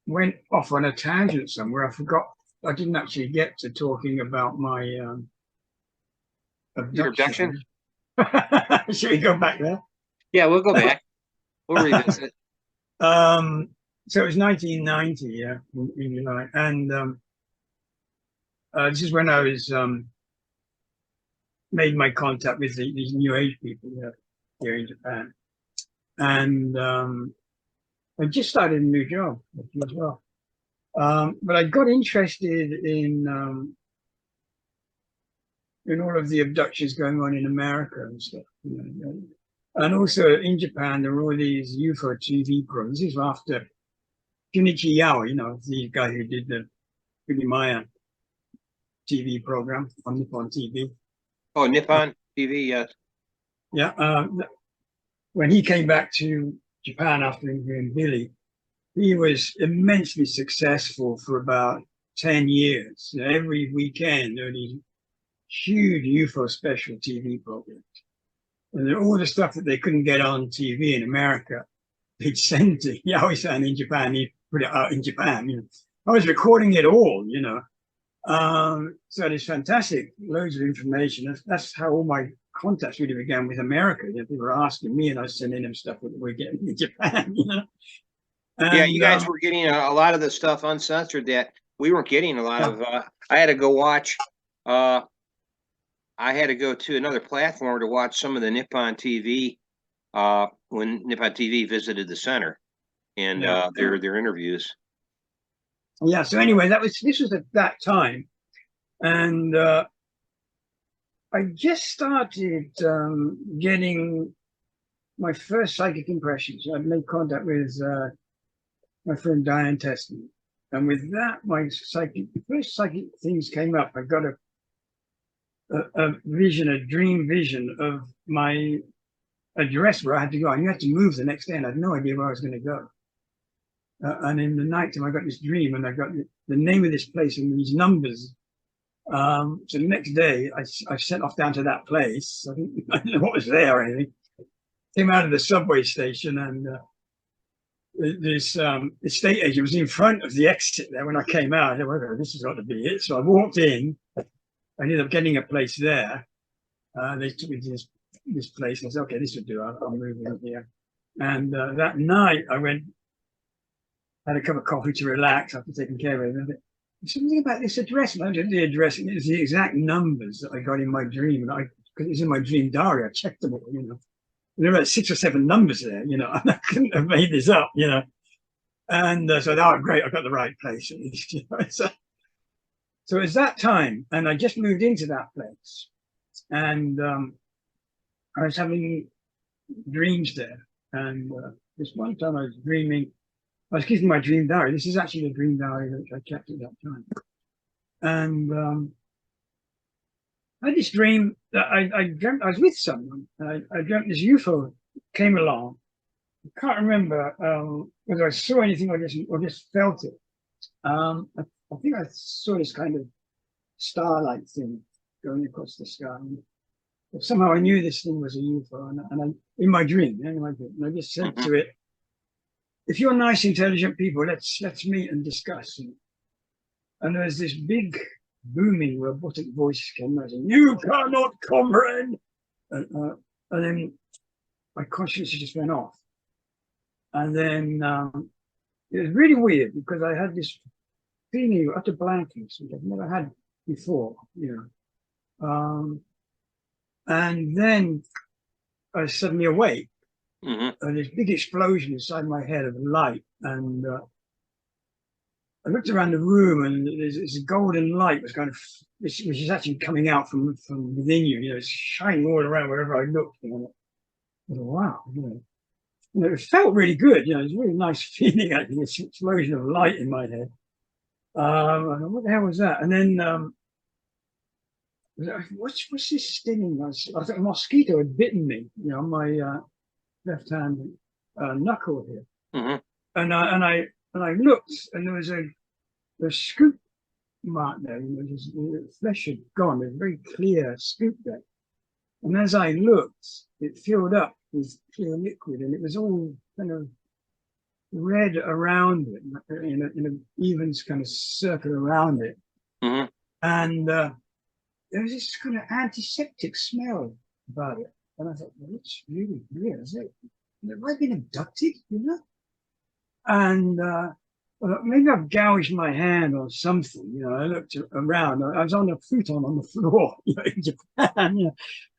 B: went off on a tangent somewhere. I forgot. I didn't actually get to talking about my
A: abduction.
B: Should we go back there?
A: Yeah, we'll go back. We'll revisit.
B: So it was 1990, yeah, in July, and this is when I was made my contact with these New Age people here in Japan. And I just started a new job as well. But I got interested in all of the abductions going on in America and stuff. You know. And also in Japan, there were all these UFO TV programs. This was after Junichi Yao, you know, the guy who did the Billy Meier TV program on Nippon TV.
A: Oh, Nippon TV, yes.
B: Yeah. When he came back to Japan after interviewing Billy, he was immensely successful for about 10 years. You know, every weekend, there were these huge UFO special TV programs. And all the stuff that they couldn't get on TV in America, they'd send to Yao-san in Japan. He'd put it out in Japan. You know, I was recording it all, you know. So it's fantastic, loads of information. That's how all my contacts really began with America. You know, people were asking me, and I was sending them stuff that we're getting in Japan. You know. And,
A: yeah, you guys were getting a lot of the stuff uncensored that we weren't getting. A lot of. I had to go watch. I had to go to another platform to watch some of the Nippon TV when Nippon TV visited the center and their interviews.
B: Yeah. So anyway, this was at that time, and I just started getting my first psychic impressions. I'd made contact with my friend Diane Testament, and with that, my first psychic things came up. I got a vision, a dream vision of my address where I had to go. I knew I had to move the next day, and I had no idea where I was going to go. And in the night time, I got this dream, and I got the name of this place and these numbers So the next day, I set off down to that place. I didn't know what was there or anything. Came out of the subway station, and this estate agent was in front of the exit there when I came out. I said, well, this has got to be it. So I walked in. I ended up getting a place there. They took me to this place. I said, okay, this will do. I'll move in here. And that night, I went, had a cup of coffee to relax after taking care of it. Something about this address. And I did the address, and it was the exact numbers that I got in my dream. And because it was in my dream diary, I checked them all, you know. There were about 6 or 7 numbers there, you know, and I couldn't have made this up, you know. And so I thought, oh, great, I got the right place at least, you know. So it was that time, and I just moved into that place. And I was having dreams there. And this one time I was dreaming, I was keeping my dream diary. This is actually the dream diary which I kept at that time. And I had this dream that I dreamt I was with someone. I dreamt this UFO came along. I can't remember whether I saw anything or just felt it. I think I saw this kind of starlight thing going across the sky. But somehow I knew this thing was a UFO, and I, in my dream, I just said to it, "If you're nice, intelligent people, let's meet and discuss." And there was this big, booming, robotic voice came out saying, "You cannot comprehend." And then my conscience just went off. And then it was really weird because I had this feeling of utter blankness, which I've never had before, you know. And then I was suddenly awake, and this big explosion inside my head of light. And I looked around the room, and this golden light was kind of, which is actually coming out from within you. You know, it's shining all around wherever I looked. You know, I thought, wow, you know, it felt really good. You know, it was a really nice feeling, actually, this explosion of light in my head. I thought, what the hell was that? And then what's this stinging? I thought a mosquito had bitten me, you know, on my left hand knuckle here. And I looked, and there was a scoop mark there. You know, the flesh had gone. There's a very clear scoop there. And as I looked, it filled up with clear liquid, and it was all kind of red around it, in an even kind of circle around it. And there was this kind of antiseptic smell about it. And I thought, well, it's really weird, is it? Have I been abducted, you know? And well, maybe I've gouged my hand or something, you know. I looked around. I was on a futon on the floor, you know, in Japan, you know.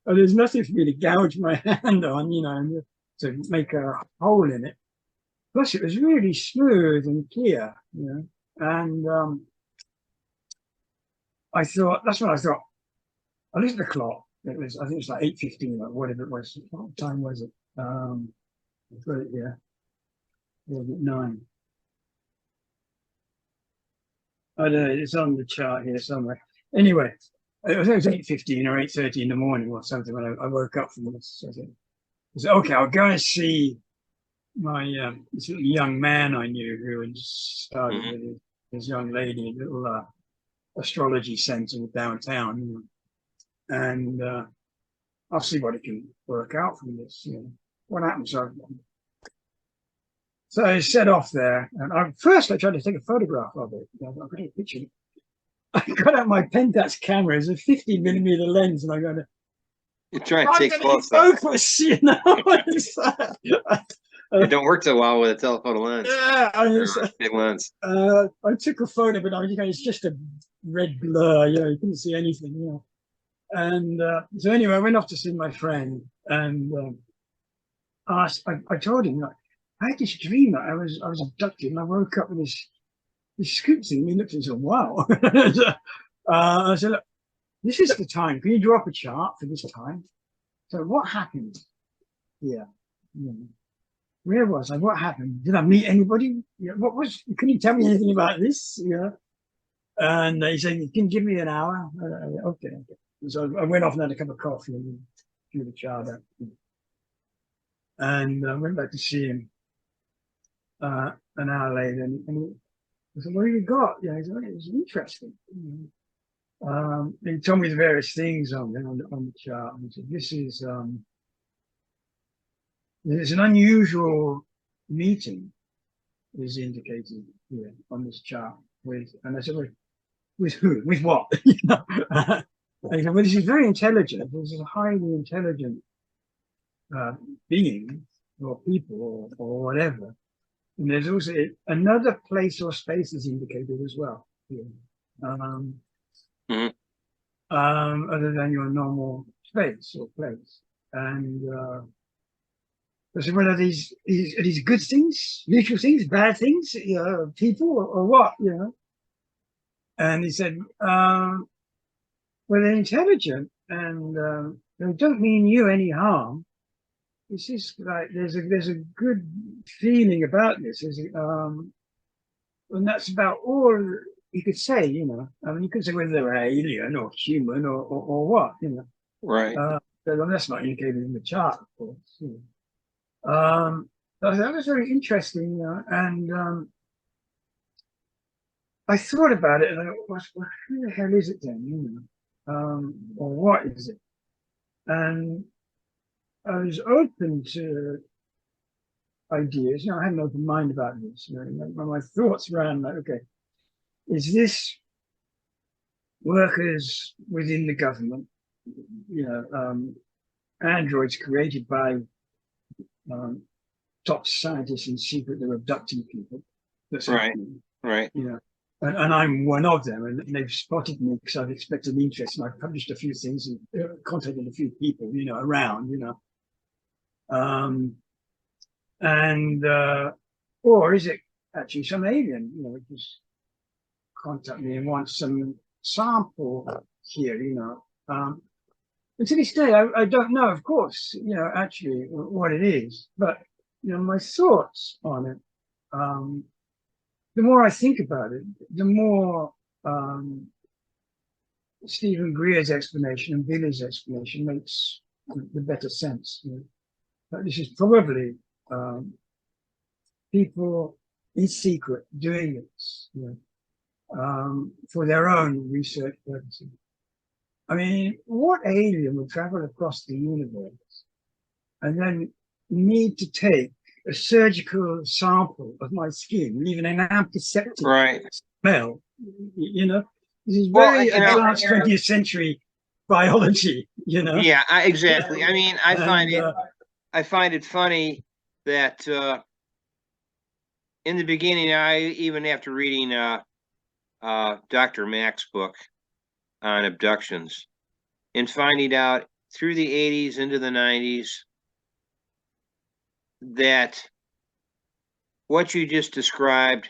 B: And there's nothing for me to gouge my hand on, you know, to make a hole in it. Plus, it was really smooth and clear, you know. And I thought, that's what I thought. I looked at the clock. It was, I think it was like 8:15 or whatever it was. What time was it? I've got it here. Was it 9? I don't know. It's on the chart here somewhere. Anyway, it was 8:15 or 8:30 in the morning or something when I woke up from this. So I said, okay, I'll go and see my this little young man I knew who had started with his young lady, a little astrology center downtown, you know. And I'll see what it can work out from this. You know, what happens? So I set off there, and first I tried to take a photograph of it. You know, I've got a picture. I got out my Pentax camera. It's a 50mm lens, and I got to.
A: You're trying to take close
B: focus, you know.
A: It don't work so well with a telephoto lens.
B: Yeah,
A: big lens.
B: I took a photo, but it's just a red blur. You know, you couldn't see anything. You know. And so anyway, I went off to see my friend, and I told him, like, I had this dream that I was abducted, and I woke up with this scoop thing. And he looked and said, "Wow." I said, "Look, this is the time. Can you draw up a chart for this time?" So what happened here? You know, where was I? What happened? Did I meet anybody? You know, what was? Can you tell me anything about this? You know? And he said, "You can give me an hour." Okay. So I went off and had a cup of coffee and drew the chart out. And I went back to see him an hour later, and I said, "What have you got?" Yeah, he said, "It was interesting." He told me the various things on the chart. He said, there's an unusual meeting is indicated here on this chart with, and I said, with who? With what? You know? And he said, well, this is very intelligent. This is a highly intelligent being or people or whatever. And there's also another place or space is indicated as well here. Other than your normal space or place. And I said, well, are these good things, neutral things, bad things, people, or what, you know? And he said, well, they're intelligent and they don't mean you any harm. It's just like there's a good feeling about this. And that's about all you could say, you know. I mean, you could say whether they're alien or human or what, you know.
A: Right.
B: But that's not indicated in the chart, of course. You know. That was very interesting, you know, and I thought about it and I thought, well, who the hell is it then, you know, or what is it? And I was open to ideas, you know, I had an open mind about this, you know, my thoughts ran like, okay, is this workers within the government, you know, androids created by top scientists in secret that are abducting people? That's
A: Right,
B: happening,
A: right.
B: you know. And I'm one of them, and they've spotted me because I've expressed interest, and I've published a few things and contacted a few people, you know, around, you know. Or is it actually some alien, you know, just contact me and wants some sample here, you know. And to this day, I don't know, of course, you know, actually what it is, but, you know, my thoughts on it, the more I think about it, the more Stephen Greer's explanation and Billy's explanation makes the better sense. You know? But this is probably people in secret doing this, you know, for their own research purposes. I mean, what alien would travel across the universe and then need to take a surgical sample of my skin, even an antiseptic smell? You know, this is very advanced 20th century biology. You know.
A: Yeah, exactly. I mean, I find it funny that in the beginning, even after reading Dr. Mack's book on abductions and finding out through the 80s into the 90s that what you just described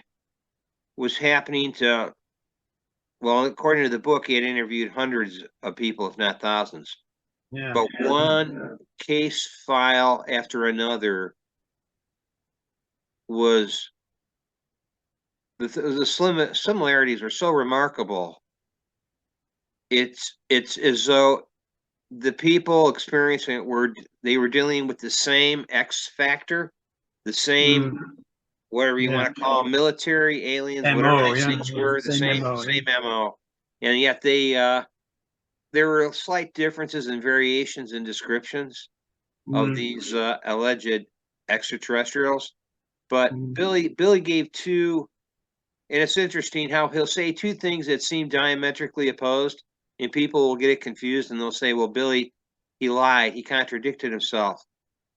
A: was happening to, well, according to the book, he had interviewed hundreds of people, if not thousands. Yeah. But one case file after another was, the similarities are so remarkable. It's as though the people experiencing it they were dealing with the same X factor, the same whatever you want to call them, military, aliens, whatever these things were, the same MO. And yet there were slight differences and variations in descriptions of these alleged extraterrestrials. But Billy gave two, and it's interesting how he'll say two things that seem diametrically opposed, and people will get it confused, and they'll say, well, Billy, he lied, he contradicted himself.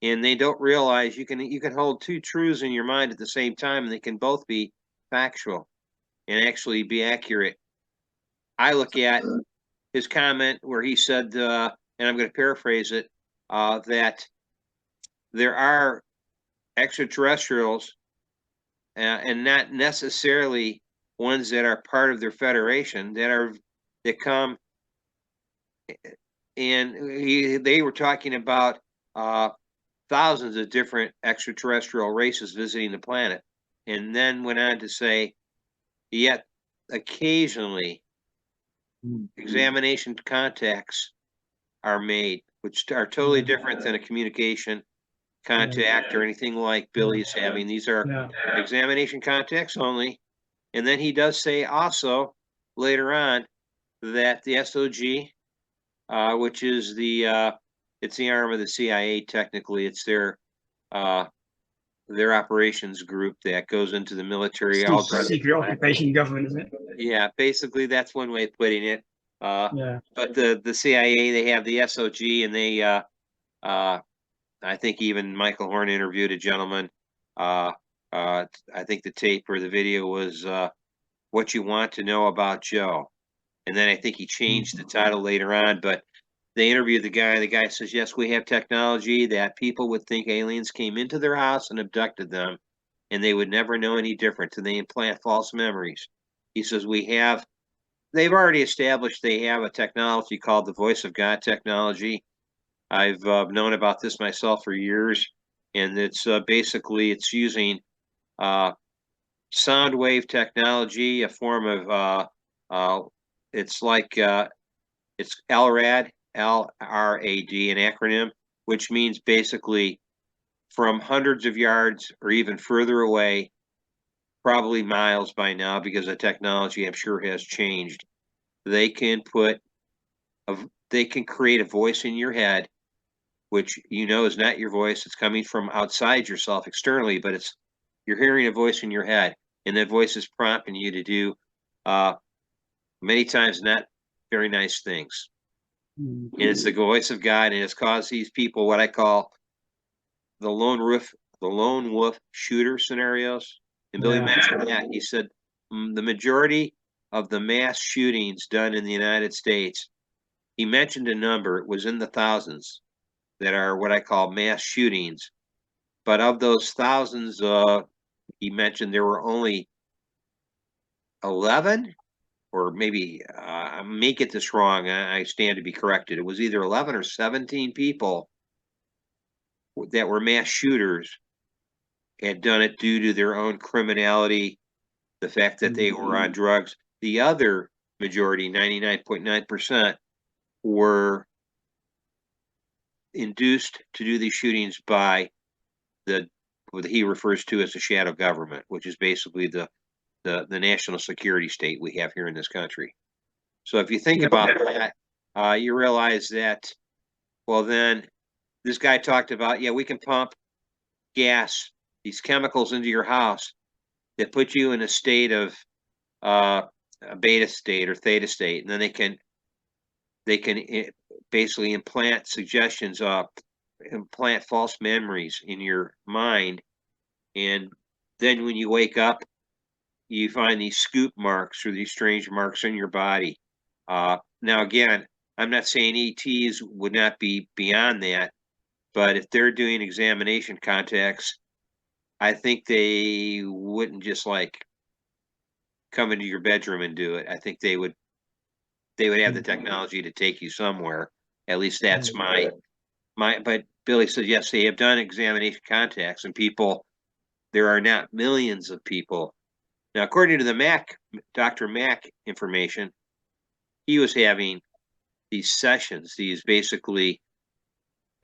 A: And they don't realize you can hold two truths in your mind at the same time, and they can both be factual and actually be accurate. I look at his comment where he said, and I'm going to paraphrase it, that there are extraterrestrials and not necessarily ones that are part of their federation that come, and they were talking about thousands of different extraterrestrial races visiting the planet, and then went on to say, yet occasionally examination contacts are made, which are totally different than a communication contact or anything like Billy's having. These are examination contacts only. And then he does say also later on that the SOG, which is it's the arm of the CIA. Technically, it's their operations group that goes into the military.
B: Secret occupation government, isn't it?
A: Yeah, basically that's one way of putting it.
B: Yeah.
A: But the CIA, they have the SOG, and they I think even Michael Horn interviewed a gentleman. I think the tape or the video was "What You Want to Know About Joe," and then I think he changed the title later on. But they interviewed the guy. The guy says, "Yes, we have technology that people would think aliens came into their house and abducted them, and they would never know any difference, and they implant false memories." He says, they've already established they have a technology called the Voice of God technology. I've known about this myself for years, and it's basically it's using sound wave technology, a form of it's like it's LRAD, LRAD, an acronym, which means basically from hundreds of yards or even further away, probably miles by now because the technology I'm sure has changed. They can they can create a voice in your head, which you know is not your voice. It's coming from outside yourself externally, but you're hearing a voice in your head, and that voice is prompting you to do many times not very nice things. And it's the voice of God, and it's caused these people what I call the lone wolf shooter scenarios. And Billy mentioned that. He said the majority of the mass shootings done in the United States, he mentioned a number, it was in the thousands, that are what I call mass shootings. But of those thousands, he mentioned there were only 11, or maybe I may get this wrong. I stand to be corrected. It was either 11 or 17 people that were mass shooters had done it due to their own criminality, the fact that they were on drugs. The other majority, 99.9%, were induced to do these shootings by what he refers to as the shadow government, which is basically the national security state we have here in this country. So if you think about that, you realize that, well, then this guy talked about, yeah, we can pump gas, these chemicals into your house that put you in a state of a beta state or theta state, and then they can basically implant suggestions, implant false memories in your mind, and then when you wake up, you find these scoop marks or these strange marks in your body. Now, again, I'm not saying ETs would not be beyond that, but if they're doing examination contacts, I think they wouldn't just like come into your bedroom and do it. I think they would have the technology to take you somewhere. At least that's but Billy said, yes, they have done examination contacts, and there are not millions of people. Now, according to the Dr. Mack information, he was having these sessions, these basically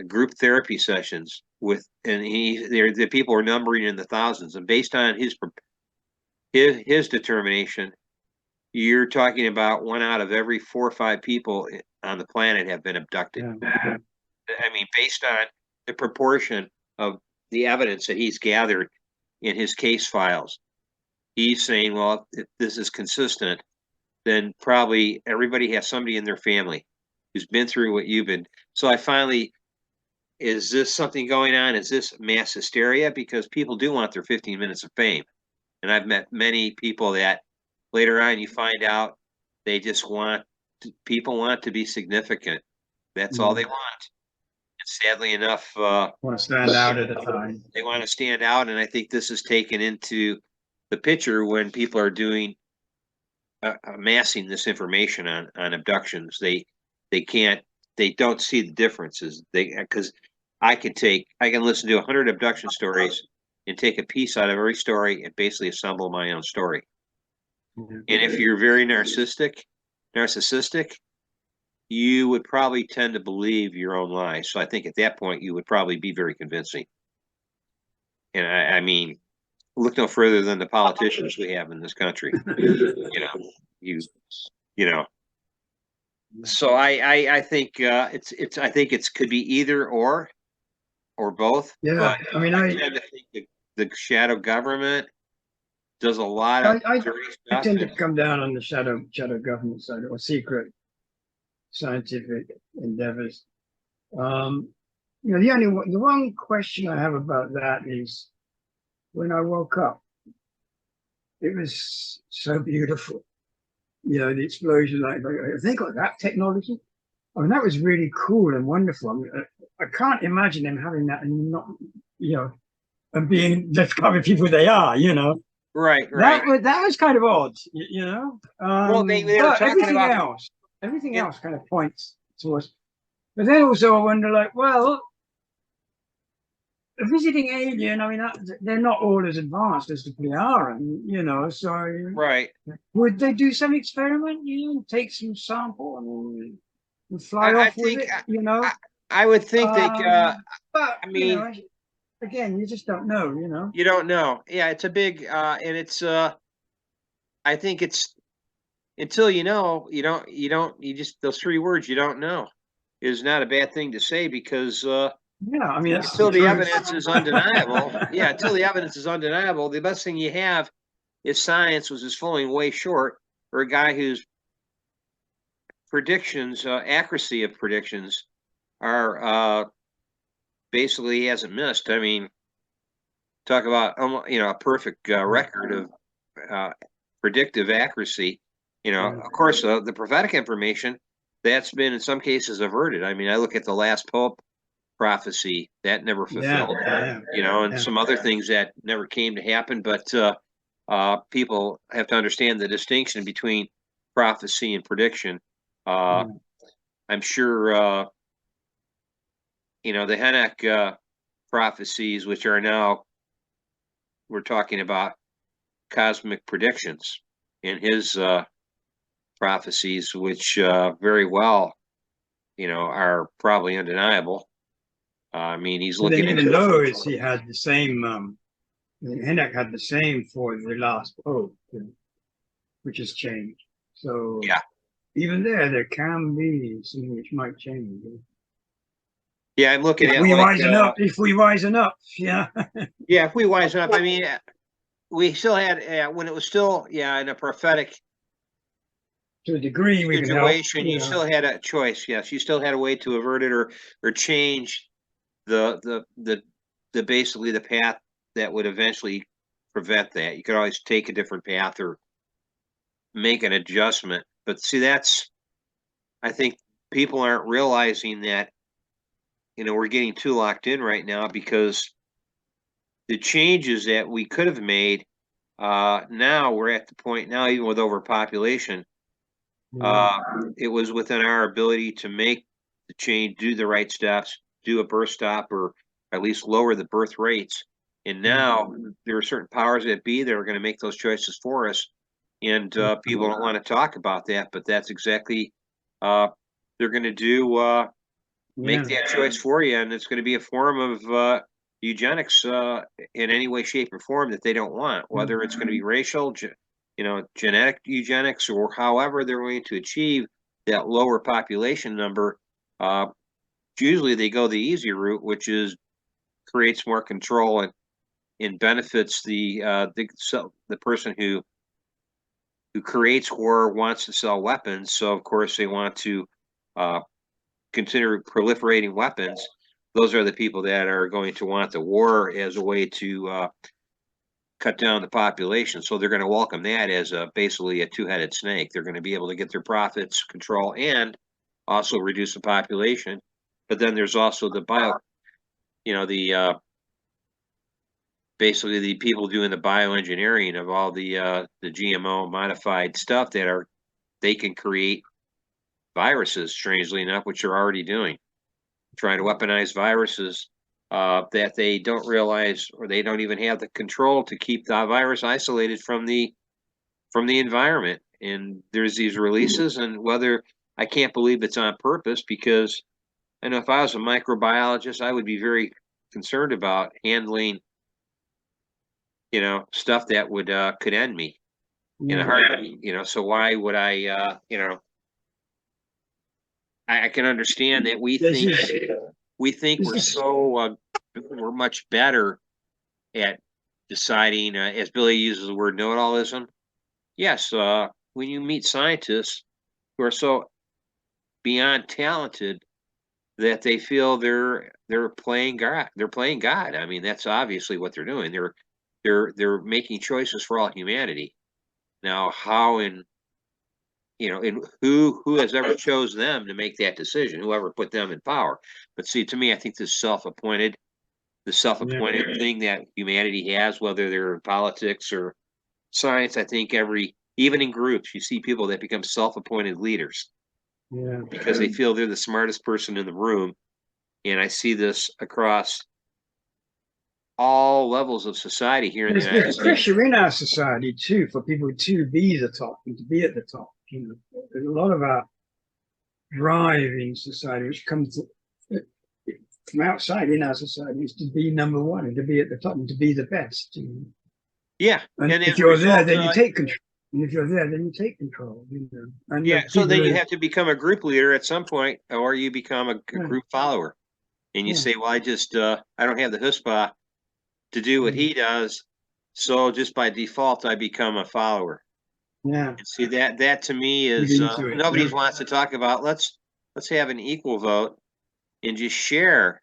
A: group therapy sessions and the people were numbering in the thousands, and based on his determination, you're talking about 1 out of every 4 or 5 people on the planet have been abducted. Yeah. I mean, based on the proportion of the evidence that he's gathered in his case files, he's saying, well, if this is consistent, then probably everybody has somebody in their family who's been through what you've been. So is this something going on? Is this mass hysteria? Because people do want their 15 minutes of fame. And I've met many people that later on you find out they just people want to be significant. That's all they want. And sadly enough,
B: want to stand out at a time.
A: They want to stand out, and I think this is taken into the picture when people are doing amassing this information on abductions. They don't see the differences. Because I can listen to 100 abduction stories and take a piece out of every story and basically assemble my own story. And if you're very narcissistic, you would probably tend to believe your own lies. So I think at that point you would probably be very convincing. And I mean, look no further than the politicians we have in this country. You know, So I think I think it's could be either or both.
B: Yeah,
A: But
B: I mean,
A: I tend to think the shadow government does a lot of dirty
B: I
A: stuff.
B: tend to come down on the shadow government side or secret scientific endeavors. Um, the one question I have about that is when I woke up, it was so beautiful. The explosion, I think like that technology. I mean, that was really cool and wonderful. I mean, I can't imagine them having that and not, and being the kind of people they are.
A: Right, right.
B: That was kind of odd.
A: Well, they were
B: But
A: talking about
B: everything
A: in,
B: else kind of points towards. But then also I wonder, like, well, a visiting alien. I mean, they're not all as advanced as we are, and so
A: right.
B: would they do some experiment? Take some sample and fly
A: I
B: off with
A: think
B: it?
A: I would think they.
B: But
A: I mean,
B: again, you just don't know.
A: you don't know. Yeah, it's a big and it's. I think it's until you know, you just those three words you don't know is not a bad thing to say because
B: Yeah, I mean that's the
A: until the
B: truth.
A: evidence is undeniable, yeah, until the evidence is undeniable, the best thing you have is science, which is falling way short, or a guy whose predictions, accuracy of predictions, are basically he hasn't missed. I mean, talk about a perfect record of uh, predictive accuracy. Of course, the prophetic information that's been in some cases averted. I mean, I look at the last Pope prophecy that never
B: Yeah,
A: fulfilled,
B: yeah,
A: and
B: yeah.
A: some other things that never came to happen. But people have to understand the distinction between prophecy and prediction. Uh,
B: Yeah.
A: I'm sure, the Enoch prophecies, which are now, we're talking about cosmic predictions in his prophecies, which very well, are probably undeniable. I mean, he's
B: But then
A: looking
B: even
A: into
B: those, he had the same. Enoch had the same for the last pope, which has changed. So
A: yeah,
B: even there can be something which might change.
A: yeah. I'm looking
B: If
A: at
B: we
A: like,
B: wisen up, yeah.
A: yeah, if we wisen up, I mean, we still had when it was still, yeah, in a prophetic
B: To a degree, we can help.
A: situation, you still had a choice. Yes, you still had a way to avert it or change the basically the path that would eventually prevent that. You could always take a different path or make an adjustment. But see, that's I think people aren't realizing that we're getting too locked in right now because the changes that we could have made now we're at the point now even with overpopulation
B: Yeah.
A: uh, it was within our ability to make the change, do the right steps, do a birth stop, or at least lower the birth rates. And now there are certain powers that be that are going to make those choices for us. And people don't want to talk about that, but that's exactly uh, they're going to do make
B: Yeah.
A: that choice for you, and it's going to be a form of eugenics in any way, shape, or form that they don't want, whether it's going to be racial, genetic eugenics, or however they're going to achieve that lower population number. Uh, Usually, they go the easy route, which is creates more control and benefits the person who creates war wants to sell weapons. So, of course, they want to uh, consider proliferating weapons. Those are the people that are going to want the war as a way to cut down the population. So they're going to welcome that as basically a two-headed snake. They're going to be able to get their profits, control, and also reduce the population. But then there's also the basically the people doing the bioengineering of all the GMO modified stuff they can create viruses, strangely enough, which they're already doing, trying to weaponize viruses that they don't realize or they don't even have the control to keep the virus isolated from the environment. And there's these releases, and whether I can't believe it's on purpose because I know if I was a microbiologist, I would be very concerned about handling, stuff that would could end me in a
B: Yeah.
A: heartbeat. So why would I, I can understand that
B: This is
A: we think
B: this
A: we're
B: is
A: so we're much better at deciding, as Billy uses the word know-it-allism. Yes, when you meet scientists who are so beyond talented that they feel they're playing God. They're playing God. I mean, that's obviously what they're doing. They're making choices for all humanity. Now, how and and who has ever chose them to make that decision? Whoever put them in power. But see, to me, I think this the
B: yeah.
A: self-appointed thing that humanity has, whether they're in politics or science, I think even in groups, you see people that become self-appointed leaders
B: Yeah.
A: because they feel they're the smartest person in the room. And I see this across all levels of society here in the United
B: There's
A: States.
B: pressure in our society too for people to be the top and to be at the top. You know, there's a lot of our drive in society which comes from outside in our society is to be number one and to be at the top and to be the best. You know?
A: Yeah,
B: And
A: and
B: if
A: as a
B: you're there,
A: result,
B: then you take control. And if you're there, then you take control. You know, and the
A: yeah. So
B: people
A: then you
B: who,
A: have to become a group leader at some point, or you become a
B: yeah,
A: group follower, and you
B: yeah,
A: say, "Well, I don't have the chutzpah to do what
B: mm,
A: he does, so just by default, I become a follower."
B: yeah,
A: And see that to me
B: get
A: is
B: into it.
A: nobody
B: Yeah,
A: wants to talk about. Let's have an equal vote and just share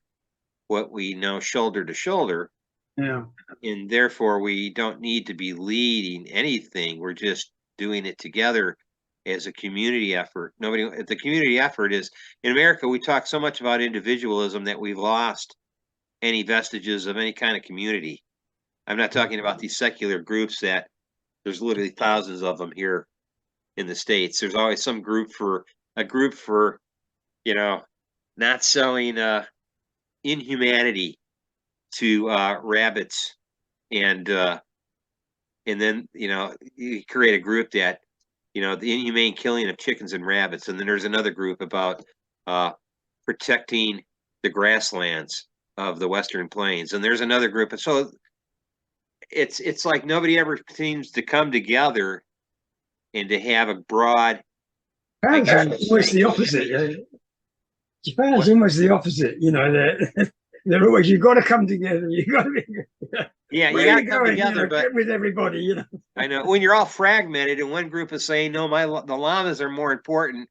A: what we know shoulder to shoulder,
B: yeah,
A: and therefore we don't need to be leading anything. We're just doing it together as a community effort. The community effort is in America. We talk so much about individualism that we've lost any vestiges of any kind of community. I'm not talking about these secular groups that there's literally thousands of them here in the States. There's always some group for, you know, not selling inhumanity to rabbits and then you create a group that the inhumane killing of chickens and rabbits, and then there's another group about uh, protecting the grasslands of the Western Plains, and there's another group, and so it's like nobody ever seems to come together and to have a broad, I
B: Japan's
A: guess.
B: almost the opposite. Japan is
A: What?
B: almost the opposite. You know, they're always you've got to come together. You've got to be.
A: Yeah, you
B: Where are
A: got
B: you
A: to come
B: going? You
A: together,
B: know,
A: but
B: get with everybody. You know.
A: I know when you're all fragmented and one group is saying no, the llamas are more important,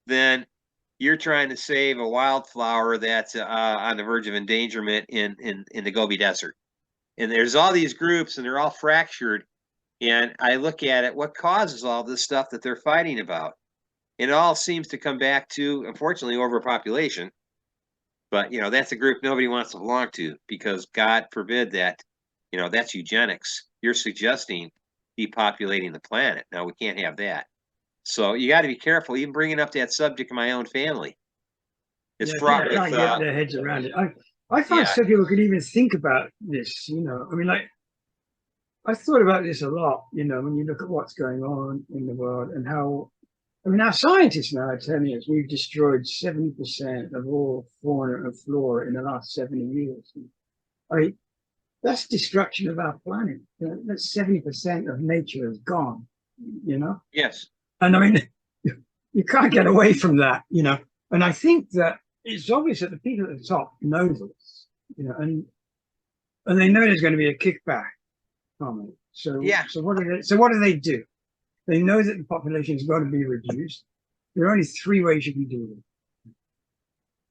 A: then you're trying to save a wildflower that's on the verge of endangerment in the Gobi Desert. And there's all these groups, and they're all fractured. And I look at it, what causes all this stuff that they're fighting about? It all seems to come back to, unfortunately, overpopulation. But that's a group nobody wants to belong to because God forbid that, that's eugenics. You're suggesting depopulating the planet. Now we can't have that. So you got to be careful, even bringing up that subject in my own family. It's
B: Yeah,
A: fraught
B: people
A: with,
B: can't get their heads around it. I find
A: yeah,
B: some people could even think about this. You know, I mean, like I thought about this a lot. You know, when you look at what's going on in the world and how. I mean, our scientists now are telling us we've destroyed 70% of all fauna and flora in the last 70 years. I mean, that's destruction of our planet. You know, that's 70% of nature is gone, you know?
A: yes,
B: And I mean, you can't get away from that, you know? And I think that it's obvious that the people at the top know this, you know, and they know there's going to be a kickback from it.
A: yeah,
B: So what do they do? They know that the population has got to be reduced. There are only three ways you can do it.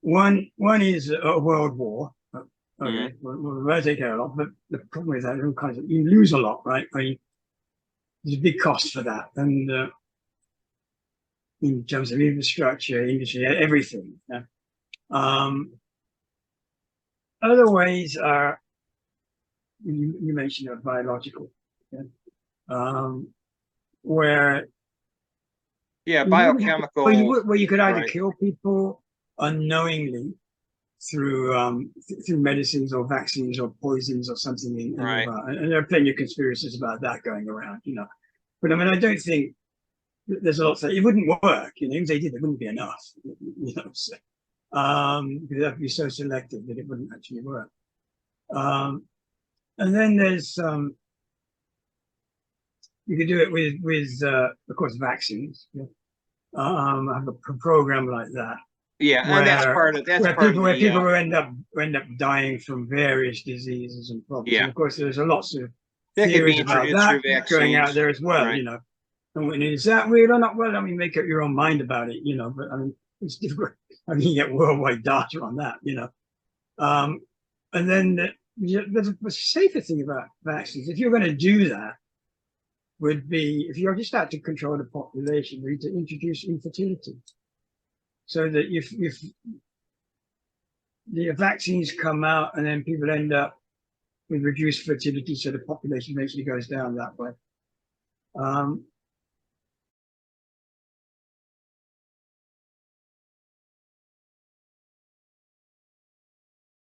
B: One is a world war.
A: mhm,
B: Okay, we'll take care of a lot, but the problem with that is all kinds of you lose a lot, right? I mean, there's a big cost for that, and in terms of infrastructure, industry, everything. Yeah. Other ways are you mentioned biological, yeah? Where
A: yeah,
B: you wouldn't have to,
A: biochemical,
B: where you could either
A: right,
B: kill people unknowingly through through medicines or vaccines or poisons or something in
A: right.
B: and there are plenty of conspiracies about that going around, you know. But I mean, I don't think there's a lot to say. It wouldn't work, you know. If they did, it wouldn't be enough, you know. So, because that would be so selective that it wouldn't actually work. And then there's you could do it with of course vaccines. Yeah. Have a program like that.
A: Yeah, and that's
B: where
A: part of
B: where
A: the
B: people end up dying from various diseases and problems.
A: yeah.
B: And of course, there's a lots of
A: That could be
B: theories about
A: introduced
B: that
A: through
B: going out
A: vaccines,
B: there as well.
A: right?
B: You know, and when, is that real or not? Well, I mean, make up your own mind about it. You know, but I mean, it's difficult. I mean, you get worldwide data on that. You know, and then there's a safer thing about vaccines. If you're going to do that, would be if you're just out to control the population, we need to introduce infertility, so that if the vaccines come out and then people end up with reduced fertility, so the population basically goes down that way.